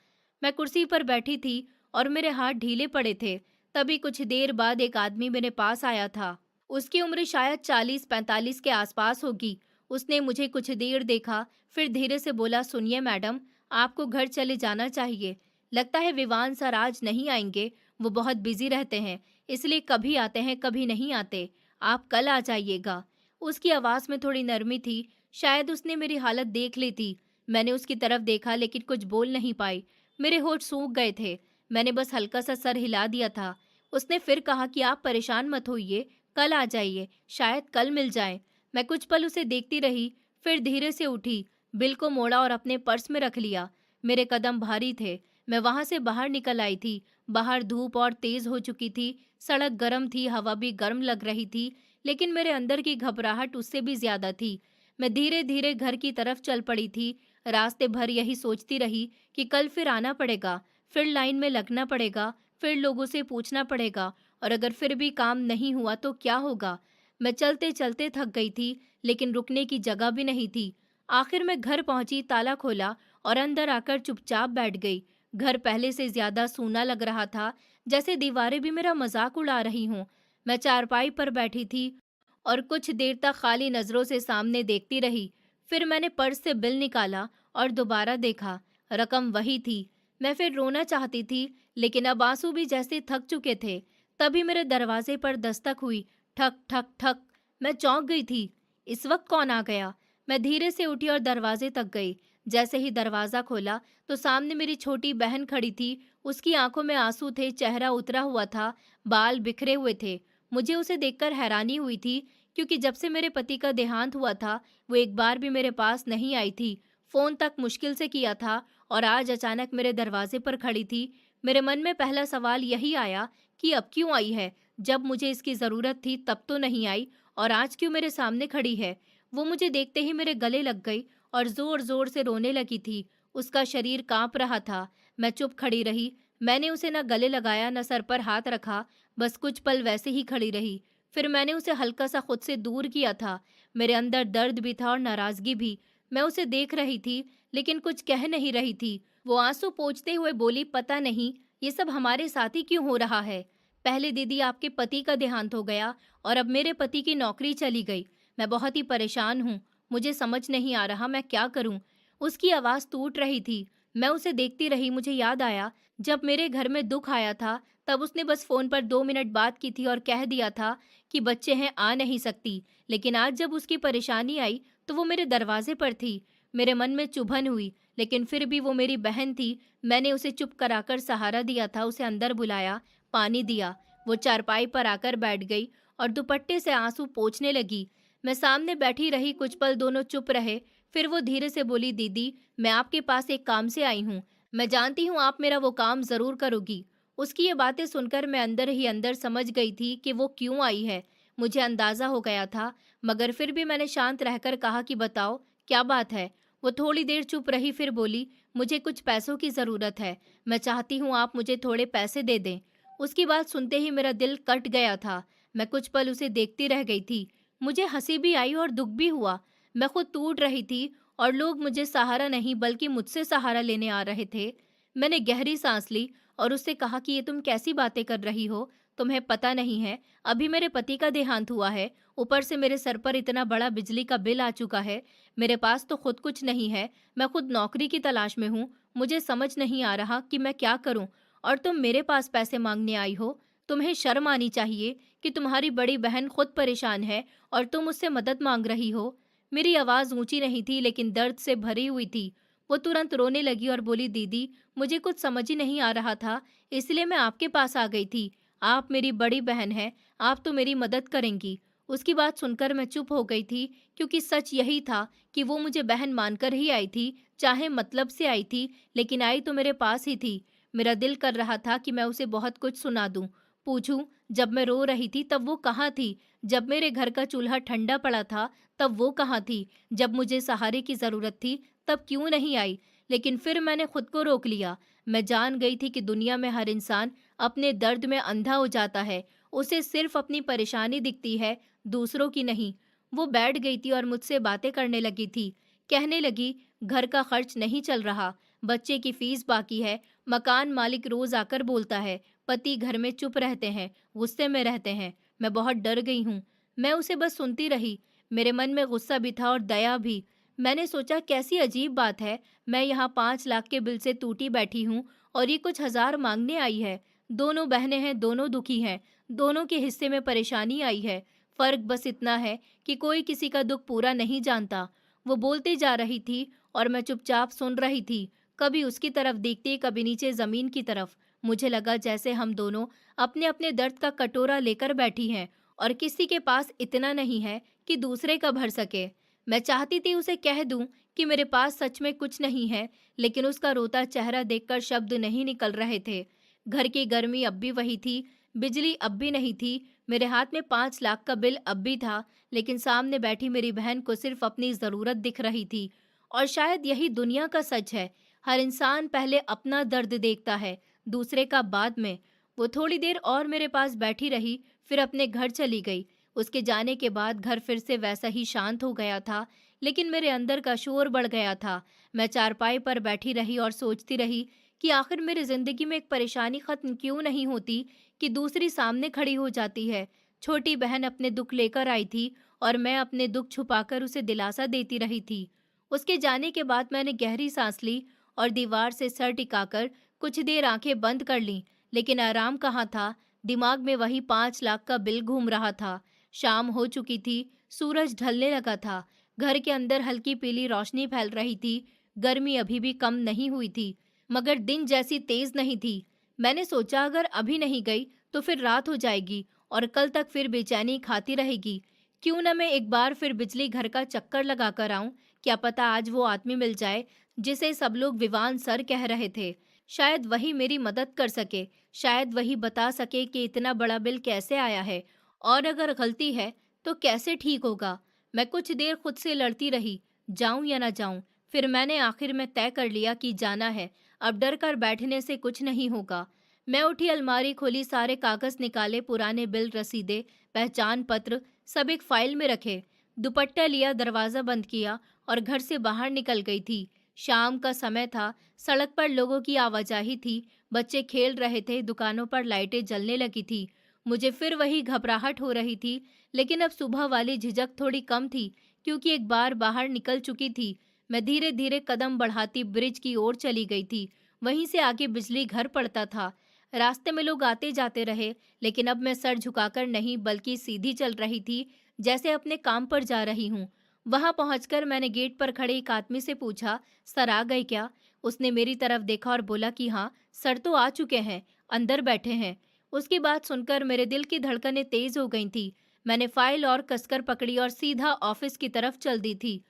मैं कुर्सी पर बैठी थी और मेरे हाथ ढीले पड़े थे। तभी कुछ देर बाद एक आदमी मेरे पास आया था। उसकी उम्र शायद 40-45 के आसपास होगी। उसने मुझे कुछ देर देखा, फिर धीरे से बोला, सुनिए मैडम, आपको घर चले जाना चाहिए। लगता है विवान सर आज नहीं आएंगे, वो बहुत बिजी रहते हैं, इसलिए कभी आते हैं कभी नहीं आते। आप कल आ जाइएगा। उसकी आवाज़ में थोड़ी नरमी थी, शायद उसने मेरी हालत देख ली थी। मैंने उसकी तरफ देखा, लेकिन कुछ बोल नहीं पाई। मेरे होठ सूख गए थे। मैंने बस हल्का सा सर हिला दिया था। उसने फिर कहा कि आप परेशान मत होइए, कल आ जाइए, शायद कल मिल जाए। मैं कुछ पल उसे देखती रही, फिर धीरे से उठी, बिल को मोड़ा और अपने पर्स में रख लिया। मेरे कदम भारी थे। मैं वहां से बाहर निकल आई थी। बाहर धूप और तेज हो चुकी थी। सड़क गर्म थी, हवा भी गर्म लग रही थी, लेकिन मेरे अंदर की घबराहट उससे भी ज्यादा थी। मैं धीरे धीरे घर की तरफ चल पड़ी थी। रास्ते भर यही सोचती रही कि कल फिर आना पड़ेगा, फिर लाइन में लगना पड़ेगा, फिर लोगों से पूछना पड़ेगा, और अगर फिर भी काम नहीं हुआ तो क्या होगा। मैं चलते चलते थक गई थी, लेकिन रुकने की जगह भी नहीं थी। आखिर मैं घर पहुंची, ताला खोला और अंदर आकर चुपचाप बैठ गई। घर पहले से ज्यादा सूना लग रहा था, जैसे दीवारें भी मेरा मजाक उड़ा रही हों। मैं चारपाई पर बैठी थी और कुछ देर तक खाली नजरों से सामने देखती रही। फिर मैंने पर्स से बिल निकाला और दोबारा देखा। रकम वही थी। मैं फिर रोना चाहती थी, लेकिन अब आंसू भी जैसे थक चुके थे। तभी मेरे दरवाजे पर दस्तक हुई। ठक ठक ठक। मैं चौंक गई थी। इस वक्त कौन आ गया? मैं धीरे से उठी और दरवाजे तक गई। जैसे ही दरवाजा खोला तो सामने मेरी छोटी बहन खड़ी थी। उसकी आंखों में आंसू थे, चेहरा उतरा हुआ था, बाल बिखरे हुए थे। मुझे उसे देखकर हैरानी हुई थी, क्योंकि जब से मेरे पति का देहांत हुआ था वो एक बार भी मेरे पास नहीं आई थी। फोन तक मुश्किल से किया था, और आज अचानक मेरे दरवाजे पर खड़ी थी। मेरे मन में पहला सवाल यही आया कि अब क्यों आई है? जब मुझे इसकी जरूरत थी तब तो नहीं आई, और आज क्यों मेरे सामने खड़ी है? वो मुझे देखते ही मेरे गले लग गई और जोर जोर से रोने लगी थी। उसका शरीर कांप रहा था। मैं चुप खड़ी रही। मैंने उसे न गले लगाया, न सर पर हाथ रखा। बस कुछ पल वैसे ही खड़ी रही। फिर मैंने उसे हल्का सा खुद से दूर किया था। मेरे अंदर दर्द भी था और नाराजगी भी। मैं उसे देख रही थी, लेकिन कुछ कह नहीं रही थी। वो आंसू पोंछते हुए बोली, पता नहीं ये सब हमारे साथ ही क्यों हो रहा है। पहले दीदी आपके पति का देहांत हो गया, और अब मेरे पति की नौकरी चली गई। मैं बहुत ही परेशान हूँ। मुझे समझ नहीं आ रहा मैं क्या करूँ। उसकी आवाज़ टूट रही थी। मैं उसे देखती रही। मुझे याद आया, जब मेरे घर में दुख आया था तब उसने बस फ़ोन पर 2 मिनट बात की थी और कह दिया था कि बच्चे हैं, आ नहीं सकती। लेकिन आज जब उसकी परेशानी आई तो वो मेरे दरवाजे पर थी। मेरे मन में चुभन हुई, लेकिन फिर भी वो मेरी बहन थी। मैंने उसे चुप कराकर सहारा दिया था, उसे अंदर बुलाया, पानी दिया। वो चारपाई पर आकर बैठ गई और दुपट्टे से आंसू पोंछने लगी। मैं सामने बैठी रही। कुछ पल दोनों चुप रहे। फिर वो धीरे से बोली, दीदी मैं आपके पास एक काम से आई हूँ। मैं जानती हूँ आप मेरा वो काम जरूर करोगी। उसकी ये बातें सुनकर मैं अंदर ही अंदर समझ गई थी कि वो क्यों आई है। मुझे अंदाजा हो गया था, मगर फिर भी मैंने शांत रहकर कहा कि बताओ क्या बात है। वो थोड़ी देर चुप रही, फिर बोली, मुझे कुछ पैसों की ज़रूरत है। मैं चाहती हूँ आप मुझे थोड़े पैसे दे दें। उसकी बात सुनते ही मेरा दिल कट गया था। मैं कुछ पल उसे देखती रह गई थी। मुझे हंसी भी आई और दुख भी हुआ। मैं खुद टूट रही थी और लोग मुझे सहारा नहीं बल्कि मुझसे सहारा लेने आ रहे थे। मैंने गहरी सांस ली और उससे कहा कि ये तुम कैसी बातें कर रही हो? तुम्हें पता नहीं है, अभी मेरे पति का देहांत हुआ है। ऊपर से मेरे सर पर इतना बड़ा बिजली का बिल आ चुका है। मेरे पास तो खुद कुछ नहीं है। मैं खुद नौकरी की तलाश में हूँ। मुझे समझ नहीं आ रहा कि मैं क्या करूँ, और तुम मेरे पास पैसे मांगने आई हो। तुम्हें शर्म आनी चाहिए कि तुम्हारी बड़ी बहन खुद परेशान है और तुम उससे मदद मांग रही हो। मेरी आवाज़ ऊंची नहीं थी, लेकिन दर्द से भरी हुई थी। वो तुरंत रोने लगी और बोली, दीदी मुझे कुछ समझ ही नहीं आ रहा था, इसलिए मैं आपके पास आ गई थी। आप मेरी बड़ी बहन हैं, आप तो मेरी मदद करेंगी। उसकी बात सुनकर मैं चुप हो गई थी, क्योंकि सच यही था कि वो मुझे बहन मानकर ही आई थी, चाहे मतलब से आई थी, लेकिन आई तो मेरे पास ही थी। मेरा दिल कर रहा था कि मैं उसे बहुत कुछ सुना दूं, पूछूं, जब मैं रो रही थी तब वो कहाँ थी? जब मेरे घर का चूल्हा ठंडा पड़ा था तब वो कहाँ थी? जब मुझे सहारे की जरूरत थी तब क्यों नहीं आई? लेकिन फिर मैंने खुद को रोक लिया। मैं जान गई थी कि दुनिया में हर इंसान अपने दर्द में अंधा हो जाता है। उसे सिर्फ अपनी परेशानी दिखती है, दूसरों की नहीं। वो बैठ गई थी और मुझसे बातें करने लगी थी। कहने लगी, घर का खर्च नहीं चल रहा, बच्चे की फीस बाकी है, मकान मालिक रोज आकर बोलता है, पति घर में चुप रहते हैं, गुस्से में रहते हैं। मैं बहुत डर गई हूँ। मैं उसे बस सुनती रही। मेरे मन में गुस्सा भी था और दया भी। मैंने सोचा, कैसी अजीब बात है, मैं यहाँ 5 लाख के बिल से टूटी बैठी हूँ और ये कुछ हजार मांगने आई है। दोनों बहनें हैं, दोनों दुखी हैं, दोनों के हिस्से में परेशानी आई है। फर्क बस इतना है कि कोई किसी का दुख पूरा नहीं जानता। वो बोलती जा रही थी और मैं चुपचाप सुन रही थी, कभी उसकी तरफ देखती, कभी नीचे जमीन की तरफ। मुझे लगा जैसे हम दोनों अपने अपने दर्द का कटोरा लेकर बैठी हैं, और किसी के पास इतना नहीं है कि दूसरे का भर सके। मैं चाहती थी उसे कह दूं कि मेरे पास सच में कुछ नहीं है, लेकिन उसका रोता चेहरा देखकर शब्द नहीं निकल रहे थे। घर की गर्मी अब भी वही थी। बिजली अब भी नहीं थी, मेरे हाथ में 5 लाख का बिल अब भी था, लेकिन सामने बैठी मेरी बहन को सिर्फ अपनी ज़रूरत दिख रही थी। और शायद यही दुनिया का सच है, हर इंसान पहले अपना दर्द देखता है, दूसरे का बाद में। वो थोड़ी देर और मेरे पास बैठी रही, फिर अपने घर चली गई। उसके जाने के बाद घर फिर से वैसा ही शांत हो गया था, लेकिन मेरे अंदर का शोर बढ़ गया था। मैं चारपाई पर बैठी रही और सोचती रही कि आखिर मेरी जिंदगी में एक परेशानी खत्म क्यों नहीं होती कि दूसरी सामने खड़ी हो जाती है। छोटी बहन अपने दुख लेकर आई थी और मैं अपने दुख छुपाकर उसे दिलासा देती रही थी। उसके जाने के बाद मैंने गहरी सांस ली और दीवार से सर टिकाकर कुछ देर आंखें बंद कर लीं, लेकिन आराम कहाँ था। दिमाग में वही 5 लाख का बिल घूम रहा था। शाम हो चुकी थी, सूरज ढलने लगा था। घर के अंदर हल्की पीली रोशनी फैल रही थी। गर्मी अभी भी कम नहीं हुई थी, मगर दिन जैसी तेज नहीं थी। मैंने सोचा अगर अभी नहीं गई तो फिर रात हो जाएगी और कल तक फिर बेचैनी खाती रहेगी। क्यों न मैं एक बार फिर बिजली घर का चक्कर लगा कर आऊं। क्या पता आज वो आदमी मिल जाए जिसे सब लोग विवान सर कह रहे थे। शायद वही मेरी मदद कर सके, शायद वही बता सके कि इतना बड़ा बिल कैसे आया है और अगर गलती है तो कैसे ठीक होगा। मैं कुछ देर खुद से लड़ती रही, जाऊं या ना जाऊं। फिर मैंने आखिर में तय कर लिया कि जाना है। अब डर कर बैठने से कुछ नहीं होगा। मैं उठी, अलमारी खोली, सारे कागज निकाले, पुराने बिल, रसीदें, पहचान पत्र सब एक फाइल में रखे। दुपट्टा लिया, दरवाजा बंद किया और घर से बाहर निकल गई थी। शाम का समय था, सड़क पर लोगों की आवाजाही थी, बच्चे खेल रहे थे, दुकानों पर लाइटें जलने लगी थी। मुझे फिर वही घबराहट हो रही थी, लेकिन अब सुबह वाली झिझक थोड़ी कम थी, क्योंकि एक बार बाहर निकल चुकी थी। मैं धीरे धीरे कदम बढ़ाती ब्रिज की ओर चली गई थी। वहीं से आगे बिजली घर पड़ता था। रास्ते में लोग आते जाते रहे, लेकिन अब मैं सर झुकाकर नहीं बल्कि सीधी चल रही थी, जैसे अपने काम पर जा रही हूँ। वहां पहुंचकर मैंने गेट पर खड़े एक आदमी से पूछा, सर आ गए क्या? उसने मेरी तरफ देखा और बोला कि हाँ, सर तो आ चुके हैं, अंदर बैठे हैं। उसकी बात सुनकर मेरे दिल की धड़कनें तेज हो गई थी। मैंने फाइल और कसकर पकड़ी और सीधा ऑफिस की तरफ चल दी थी।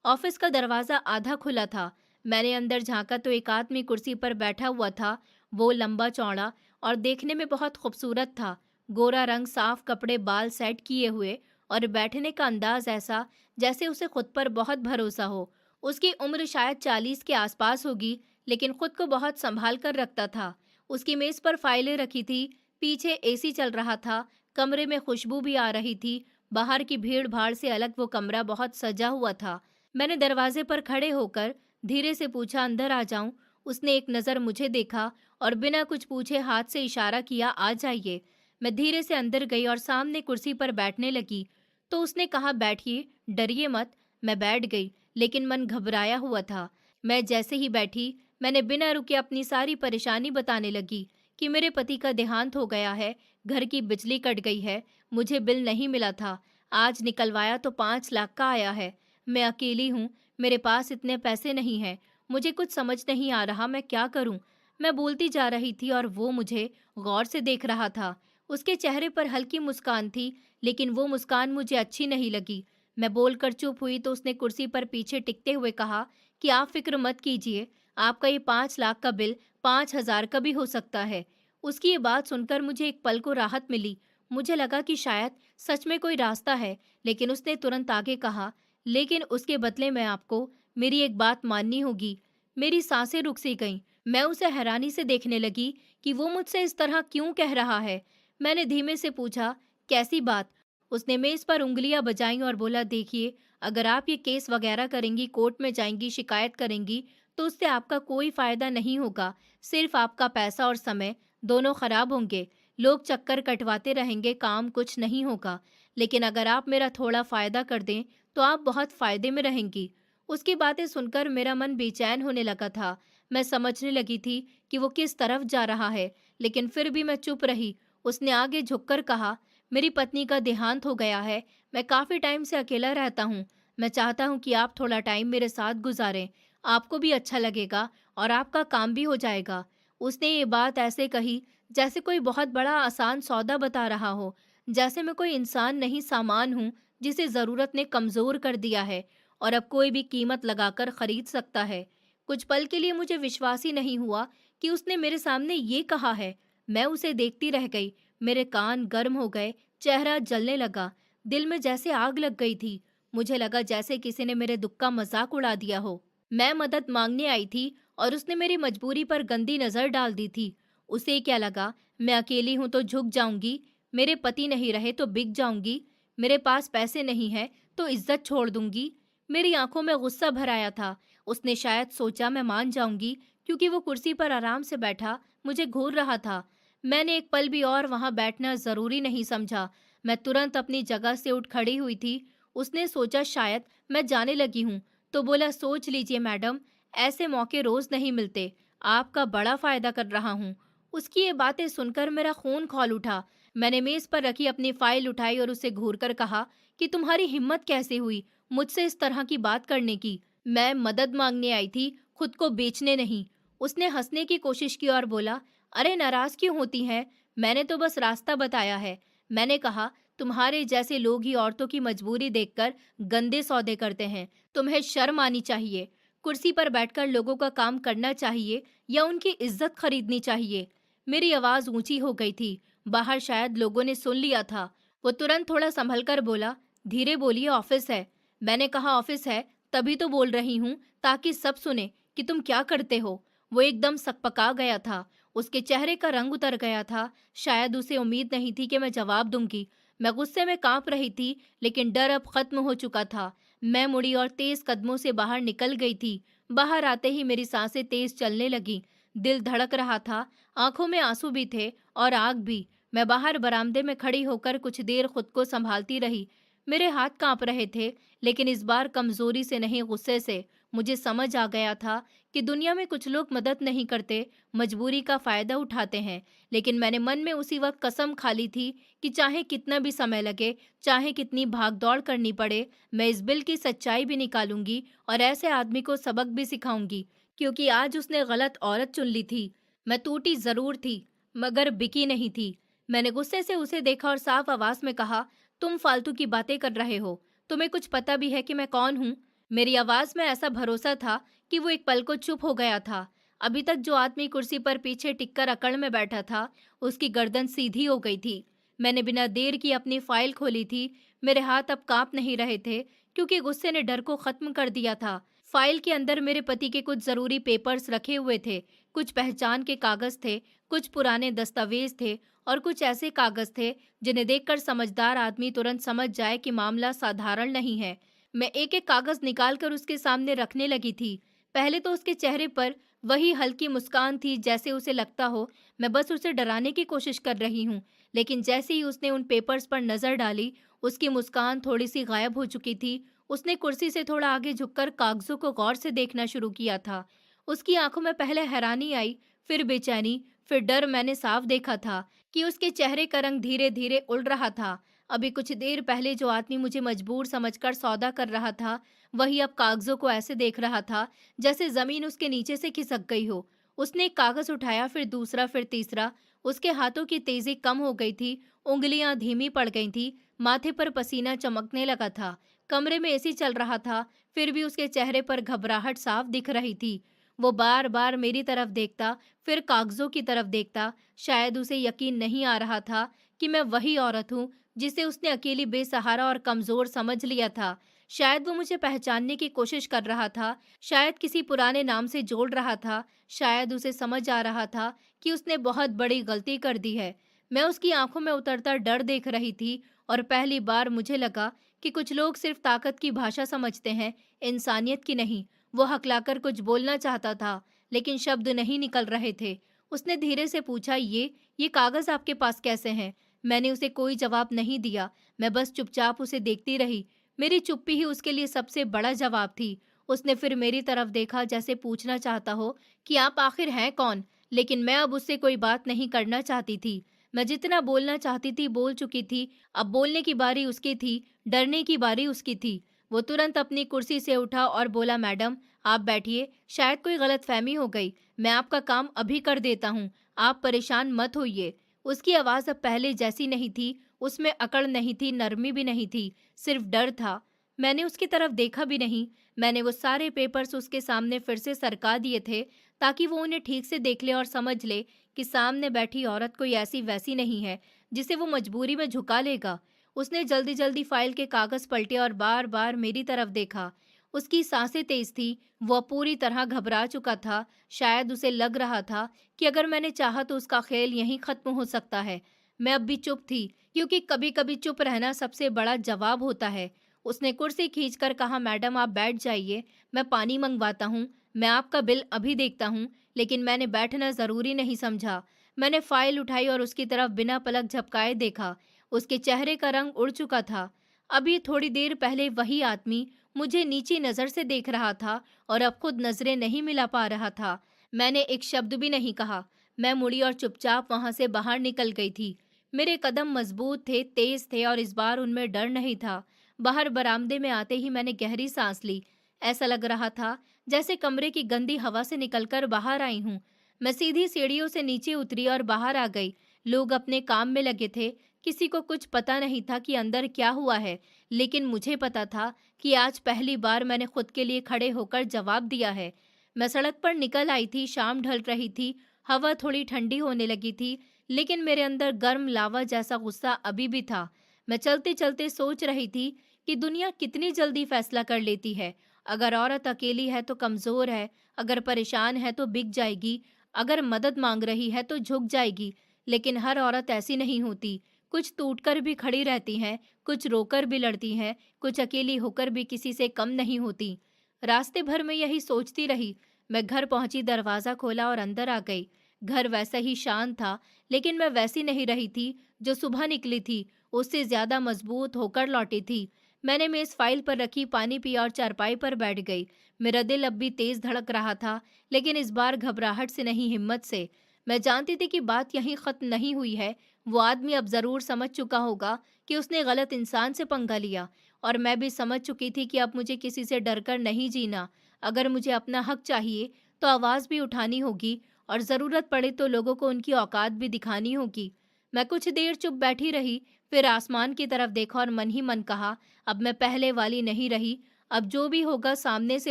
ऑफिस का दरवाजा आधा खुला था। मैंने अंदर झांका तो एक आदमी कुर्सी पर बैठा हुआ था। वो लंबा चौड़ा और देखने में बहुत खूबसूरत था। गोरा रंग, साफ कपड़े, बाल सेट किए हुए और बैठने का अंदाज ऐसा जैसे उसे खुद पर बहुत भरोसा हो। उसकी उम्र शायद 40 के आसपास होगी, लेकिन खुद को बहुत संभाल कर रखता था। उसकी मेज पर फाइलें रखी थी, पीछे एसी चल रहा था, कमरे में खुशबू भी आ रही थी। बाहर की भीड़ भाड़ से अलग वो कमरा बहुत सजा हुआ था। मैंने दरवाजे पर खड़े होकर धीरे से पूछा, अंदर आ जाऊं? उसने एक नज़र मुझे देखा और बिना कुछ पूछे हाथ से इशारा किया, आ जाइए। मैं धीरे से अंदर गई और सामने कुर्सी पर बैठने लगी। तो उसने कहा, बैठिए, डरिए मत। मैं बैठ गई, लेकिन मन घबराया हुआ था। मैं जैसे ही बैठी, मैंने बिना रुके अपनी सारी परेशानी बताने लगी कि मेरे पति का देहांत हो गया है, घर की बिजली कट गई है, मुझे बिल नहीं मिला था, आज निकलवाया तो 5 लाख का आया है। मैं अकेली हूँ, मेरे पास इतने पैसे नहीं हैं, मुझे कुछ समझ नहीं आ रहा मैं क्या करूँ। मैं बोलती जा रही थी और वो मुझे गौर से देख रहा था। उसके चेहरे पर हल्की मुस्कान थी, लेकिन वो मुस्कान मुझे अच्छी नहीं लगी। मैं बोलकर चुप हुई तो उसने कुर्सी पर पीछे टिकते हुए कहा कि आप फिक्र मत कीजिए, आपका ये 5 लाख का बिल 5,000 का भी हो सकता है। उसकी ये बात सुनकर मुझे एक पल को राहत मिली। मुझे लगा कि शायद सच में कोई रास्ता है, लेकिन उसने तुरंत आगे कहा, लेकिन उसके बदले में आपको मेरी एक बात माननी होगी। मेरी सांसें रुक सी गईं। मैं उसे हैरानी से देखने लगी कि वो मुझसे इस तरह क्यों कह रहा है। मैंने धीमे से पूछा, कैसी बात? उसने मेज पर उंगलियां बजाईं और बोला, देखिए, अगर आप ये केस वगैरह करेंगी, कोर्ट में जाएंगी, शिकायत करेंगी, तो उससे आपका कोई फायदा नहीं होगा। सिर्फ आपका पैसा और समय दोनों खराब होंगे। लोग चक्कर कटवाते रहेंगे, काम कुछ नहीं होगा। लेकिन अगर आप मेरा थोड़ा फायदा कर दें तो आप बहुत फायदे में रहेंगी। उसकी बातें सुनकर मेरा मन बेचैन होने लगा था। मैं समझने लगी थी कि वो किस तरफ जा रहा है, लेकिन फिर भी मैं चुप रही। उसने आगे झुककर कहा, मेरी पत्नी का देहांत हो गया है, मैं काफी टाइम से अकेला रहता हूँ। मैं चाहता हूँ कि आप थोड़ा टाइम मेरे साथ गुजारें, आपको भी अच्छा लगेगा और आपका काम भी हो जाएगा। उसने ये बात ऐसे कही जैसे कोई बहुत बड़ा आसान सौदा बता रहा हो, जैसे मैं कोई इंसान नहीं, सामान हूँ जिसे जरूरत ने कमजोर कर दिया है और अब कोई भी कीमत लगाकर खरीद सकता है। कुछ पल के लिए मुझे विश्वास ही नहीं हुआ कि उसने मेरे सामने ये कहा है। मैं उसे देखती रह गई। मेरे कान गर्म हो गए, चेहरा जलने लगा, दिल में जैसे आग लग गई थी। मुझे लगा जैसे किसी ने मेरे दुख का मजाक उड़ा दिया हो। मैं मदद मांगने आई थी और उसने मेरी मजबूरी पर गंदी नजर डाल दी थी। उसे क्या लगा, मैं अकेली हूं तो झुक जाऊंगी, मेरे पति नहीं रहे तो बिक जाऊंगी, मेरे पास पैसे नहीं है तो इज्जत छोड़ दूंगी। मेरी आंखों में गुस्सा भर आया था। उसने शायद सोचा मैं मान जाऊंगी, क्योंकि वो कुर्सी पर आराम से बैठा मुझे घूर रहा था। मैंने एक पल भी और वहां बैठना जरूरी नहीं समझा। मैं तुरंत अपनी जगह से उठ खड़ी हुई थी। उसने सोचा शायद मैं जाने लगी हूँ, तो बोला, सोच लीजिए मैडम, ऐसे मौके रोज नहीं मिलते, आपका बड़ा फायदा कर रहा हूँ। उसकी ये बातें सुनकर मेरा खून खौल उठा। मैंने मेज पर रखी अपनी फाइल उठाई और उसे घूरकर कहा कि तुम्हारी हिम्मत कैसे हुई मुझसे इस तरह की बात करने की? मैं मदद मांगने आई थी, खुद को बेचने नहीं। उसने हंसने की कोशिश की और बोला, अरे नाराज क्यों होती हैं? मैंने तो बस रास्ता बताया है। मैंने कहा, तुम्हारे जैसे लोग ही औरतों की मजबूरी देखकर गंदे सौदे करते हैं। तुम्हें शर्म आनी चाहिए। कुर्सी पर बैठकर लोगों का काम करना चाहिए या उनकी इज्जत खरीदनी चाहिए? मेरी आवाज ऊंची हो गई थी। बाहर शायद लोगों ने सुन लिया था। वो तुरंत थोड़ा संभल कर बोला, धीरे बोलिए, ऑफिस है। मैंने कहा, ऑफिस है तभी तो बोल रही हूँ, ताकि सब सुने कि तुम क्या करते हो। वो एकदम सकपका गया था। उसके चेहरे का रंग उतर गया था। शायद उसे उम्मीद नहीं थी कि मैं जवाब दूंगी। मैं गुस्से में कांप रही थी, लेकिन डर अब खत्म हो चुका था। मैं मुड़ी और तेज कदमों से बाहर निकल गई थी। बाहर आते ही मेरी सांसें तेज चलने लगी, दिल धड़क रहा था, आंखों में आंसू भी थे और आग भी। मैं बाहर बरामदे में खड़ी होकर कुछ देर खुद को संभालती रही। मेरे हाथ कांप रहे थे, लेकिन इस बार कमजोरी से नहीं, गुस्से से। मुझे समझ आ गया था कि दुनिया में कुछ लोग मदद नहीं करते, मजबूरी का फायदा उठाते हैं। लेकिन मैंने मन में उसी वक्त कसम खा ली थी कि चाहे कितना भी समय लगे, चाहे कितनी भागदौड़ करनी पड़े, मैं इस बिल की सच्चाई भी निकालूंगी और ऐसे आदमी को सबक भी सिखाऊंगी, क्योंकि आज उसने गलत औरत चुन ली थी। मैं टूटी जरूर थी, मगर बिकी नहीं थी। मैंने गुस्से से उसे देखा और साफ आवाज में कहा, तुम फालतू की बातें कर रहे हो। तुम्हें कुछ पता भी है कि मैं कौन हूँ? मेरी आवाज में ऐसा भरोसा था कि वो एक पल को चुप हो गया था। अभी तक जो आदमी कुर्सी पर पीछे टिककर अकड़ में बैठा था, उसकी गर्दन सीधी हो गई थी। मैंने बिना देर की अपनी फाइल खोली थी। मेरे हाथ अब कांप नहीं रहे थे, क्योंकि गुस्से ने डर को खत्म कर दिया था। फाइल के अंदर मेरे पति के कुछ जरूरी पेपर्स रखे हुए थे। कुछ पहचान के कागज थे, कुछ पुराने दस्तावेज थे और कुछ ऐसे कागज थे जिन्हें देखकर समझदार आदमी तुरंत समझ जाए कि मामला साधारण नहीं है। मैं एक एक कागज निकालकर उसके सामने रखने लगी थी। पहले तो उसके चेहरे पर वही हल्की मुस्कान थी, जैसे उसे लगता हो मैं बस उसे डराने की कोशिश कर रही हूँ। लेकिन जैसे ही उसने उन पेपर्स पर नजर डाली, उसकी मुस्कान थोड़ी सी गायब हो चुकी थी। उसने कुर्सी से थोड़ा आगे झुककर कागजों को गौर से देखना शुरू किया था। उसकी आंखों में पहले हैरानी आई, फिर बेचैनी, फिर डर। मैंने साफ देखा था कि उसके चेहरे का रंग धीरे धीरे उड़ रहा था। अभी कुछ देर पहले जो आदमी मुझे मजबूर समझकर सौदा कर रहा था, वही अब कागजों को ऐसे देख रहा था जैसे जमीन उसके नीचे से खिसक गई हो। उसने एक कागज उठाया, फिर दूसरा, फिर तीसरा। उसके हाथों की तेजी कम हो गई थी, उंगलियां धीमी पड़ गई थी, माथे पर पसीना चमकने लगा था। कमरे में एसी चल रहा था, फिर भी उसके चेहरे पर घबराहट साफ दिख रही थी। वो बार बार मेरी तरफ देखता, फिर कागजों की तरफ देखता। शायद उसे यकीन नहीं आ रहा था कि मैं वही औरत हूँ जिसे उसने अकेली, बेसहारा और कमजोर समझ लिया था। शायद वो मुझे पहचानने की कोशिश कर रहा था, शायद किसी पुराने नाम से जोड़ रहा था, शायद उसे समझ आ रहा था कि उसने बहुत बड़ी गलती कर दी है। मैं उसकी आंखों में उतरता डर देख रही थी और पहली बार मुझे लगा कि कुछ लोग सिर्फ ताकत की भाषा समझते हैं, इंसानियत की नहीं। वो हकलाकर कुछ बोलना चाहता था, लेकिन शब्द नहीं निकल रहे थे। उसने धीरे से पूछा, ये कागज आपके पास कैसे हैं? मैंने उसे कोई जवाब नहीं दिया। मैं बस चुपचाप उसे देखती रही। मेरी चुप्पी ही उसके लिए सबसे बड़ा जवाब थी। उसने फिर मेरी तरफ देखा, जैसे पूछना चाहता हो कि आप आखिर हैं कौन? लेकिन मैं अब उससे कोई बात नहीं करना चाहती थी। मैं जितना बोलना चाहती थी बोल चुकी थी। अब बोलने की बारी उसकी थी, डरने की बारी उसकी थी। वो तुरंत अपनी कुर्सी से उठा और बोला, मैडम आप बैठिए, शायद कोई गलतफहमी हो गई। मैं आपका काम अभी कर देता हूँ, आप परेशान मत होइए। उसकी आवाज़ अब पहले जैसी नहीं थी, उसमें अकड़ नहीं थी, नरमी भी नहीं थी, सिर्फ डर था। मैंने उसकी तरफ देखा भी नहीं। मैंने वो सारे पेपर्स उसके सामने फिर से सरका दिए थे, ताकि वो उन्हें ठीक से देख ले और समझ ले कि सामने बैठी औरत कोई ऐसी वैसी नहीं है जिसे वो मजबूरी में झुका लेगा। उसने जल्दी जल्दी फाइल के कागज पलटे और बार बार मेरी तरफ देखा। उसकी सांसें तेज थी। वह पूरी तरह घबरा चुका था। शायद उसे लग रहा था कि अगर मैंने चाहा तो उसका खेल यहीं खत्म हो सकता है। मैं अब भी चुप थी, क्योंकि कभी कभी चुप रहना सबसे बड़ा जवाब होता है। उसने कुर्सी खींचकर कहा, मैडम आप बैठ जाइए, मैं पानी मंगवाता हूँ, मैं आपका बिल अभी देखता हूँ। लेकिन मैंने बैठना जरूरी नहीं समझा। मैंने फाइल उठाई और उसकी तरफ बिना पलक झपकाए देखा। उसके चेहरे का रंग उड़ चुका था। अभी थोड़ी देर पहले वही आदमी मुझे नीची नजर से देख रहा था और अब खुद नजरें नहीं मिला पा रहा था। मैंने एक शब्द भी नहीं कहा। मैं मुड़ी और चुपचाप वहां से बाहर निकल गई थी। मेरे कदम मजबूत थे, तेज थे और इस बार उनमें डर नहीं था। बाहर बरामदे में आते ही मैंने गहरी सांस ली। ऐसा लग रहा था जैसे कमरे की गंदी हवा से निकलकर बाहर आई हूँ। मैं सीधी सीढ़ियों से नीचे उतरी और बाहर आ गई। लोग अपने काम में लगे थे। किसी को कुछ पता नहीं था कि अंदर क्या हुआ है, लेकिन मुझे पता था कि आज पहली बार मैंने खुद के लिए खड़े होकर जवाब दिया है। मैं सड़क पर निकल आई थी, शाम ढल रही थी, हवा थोड़ी ठंडी होने लगी थी, लेकिन मेरे अंदर गर्म लावा जैसा गुस्सा अभी भी था। मैं चलते चलते सोच रही थी कि दुनिया कितनी जल्दी फैसला कर लेती है। अगर औरत अकेली है तो कमजोर है, अगर परेशान है तो बिक जाएगी, अगर मदद मांग रही है तो झुक जाएगी। लेकिन हर औरत ऐसी नहीं होती। कुछ टूटकर भी खड़ी रहती हैं, कुछ रोकर भी लड़ती हैं, कुछ अकेली होकर भी किसी से कम नहीं होती। रास्ते भर में यही सोचती रही। मैं घर पहुंची, दरवाजा खोला और अंदर आ गई। घर वैसा ही शांत था, लेकिन मैं वैसी नहीं रही थी जो सुबह निकली थी। उससे ज्यादा मजबूत होकर लौटी थी। मैंने मेज फाइल पर रखी, पानी पिया और चारपाई पर बैठ गई। मेरा दिल अब भी तेज धड़क रहा था, लेकिन इस बार घबराहट से नहीं, हिम्मत से। मैं जानती थी कि बात यहीं खत्म नहीं हुई है। वो आदमी अब जरूर समझ चुका होगा कि उसने गलत इंसान से पंगा लिया, और मैं भी समझ चुकी थी कि अब मुझे किसी से डरकर नहीं जीना। अगर मुझे अपना हक चाहिए तो आवाज भी उठानी होगी, और जरूरत पड़े तो लोगों को उनकी औकात भी दिखानी होगी। मैं कुछ देर चुप बैठी रही, फिर आसमान की तरफ देखा और मन ही मन कहा, अब मैं पहले वाली नहीं रही, अब जो भी होगा सामने से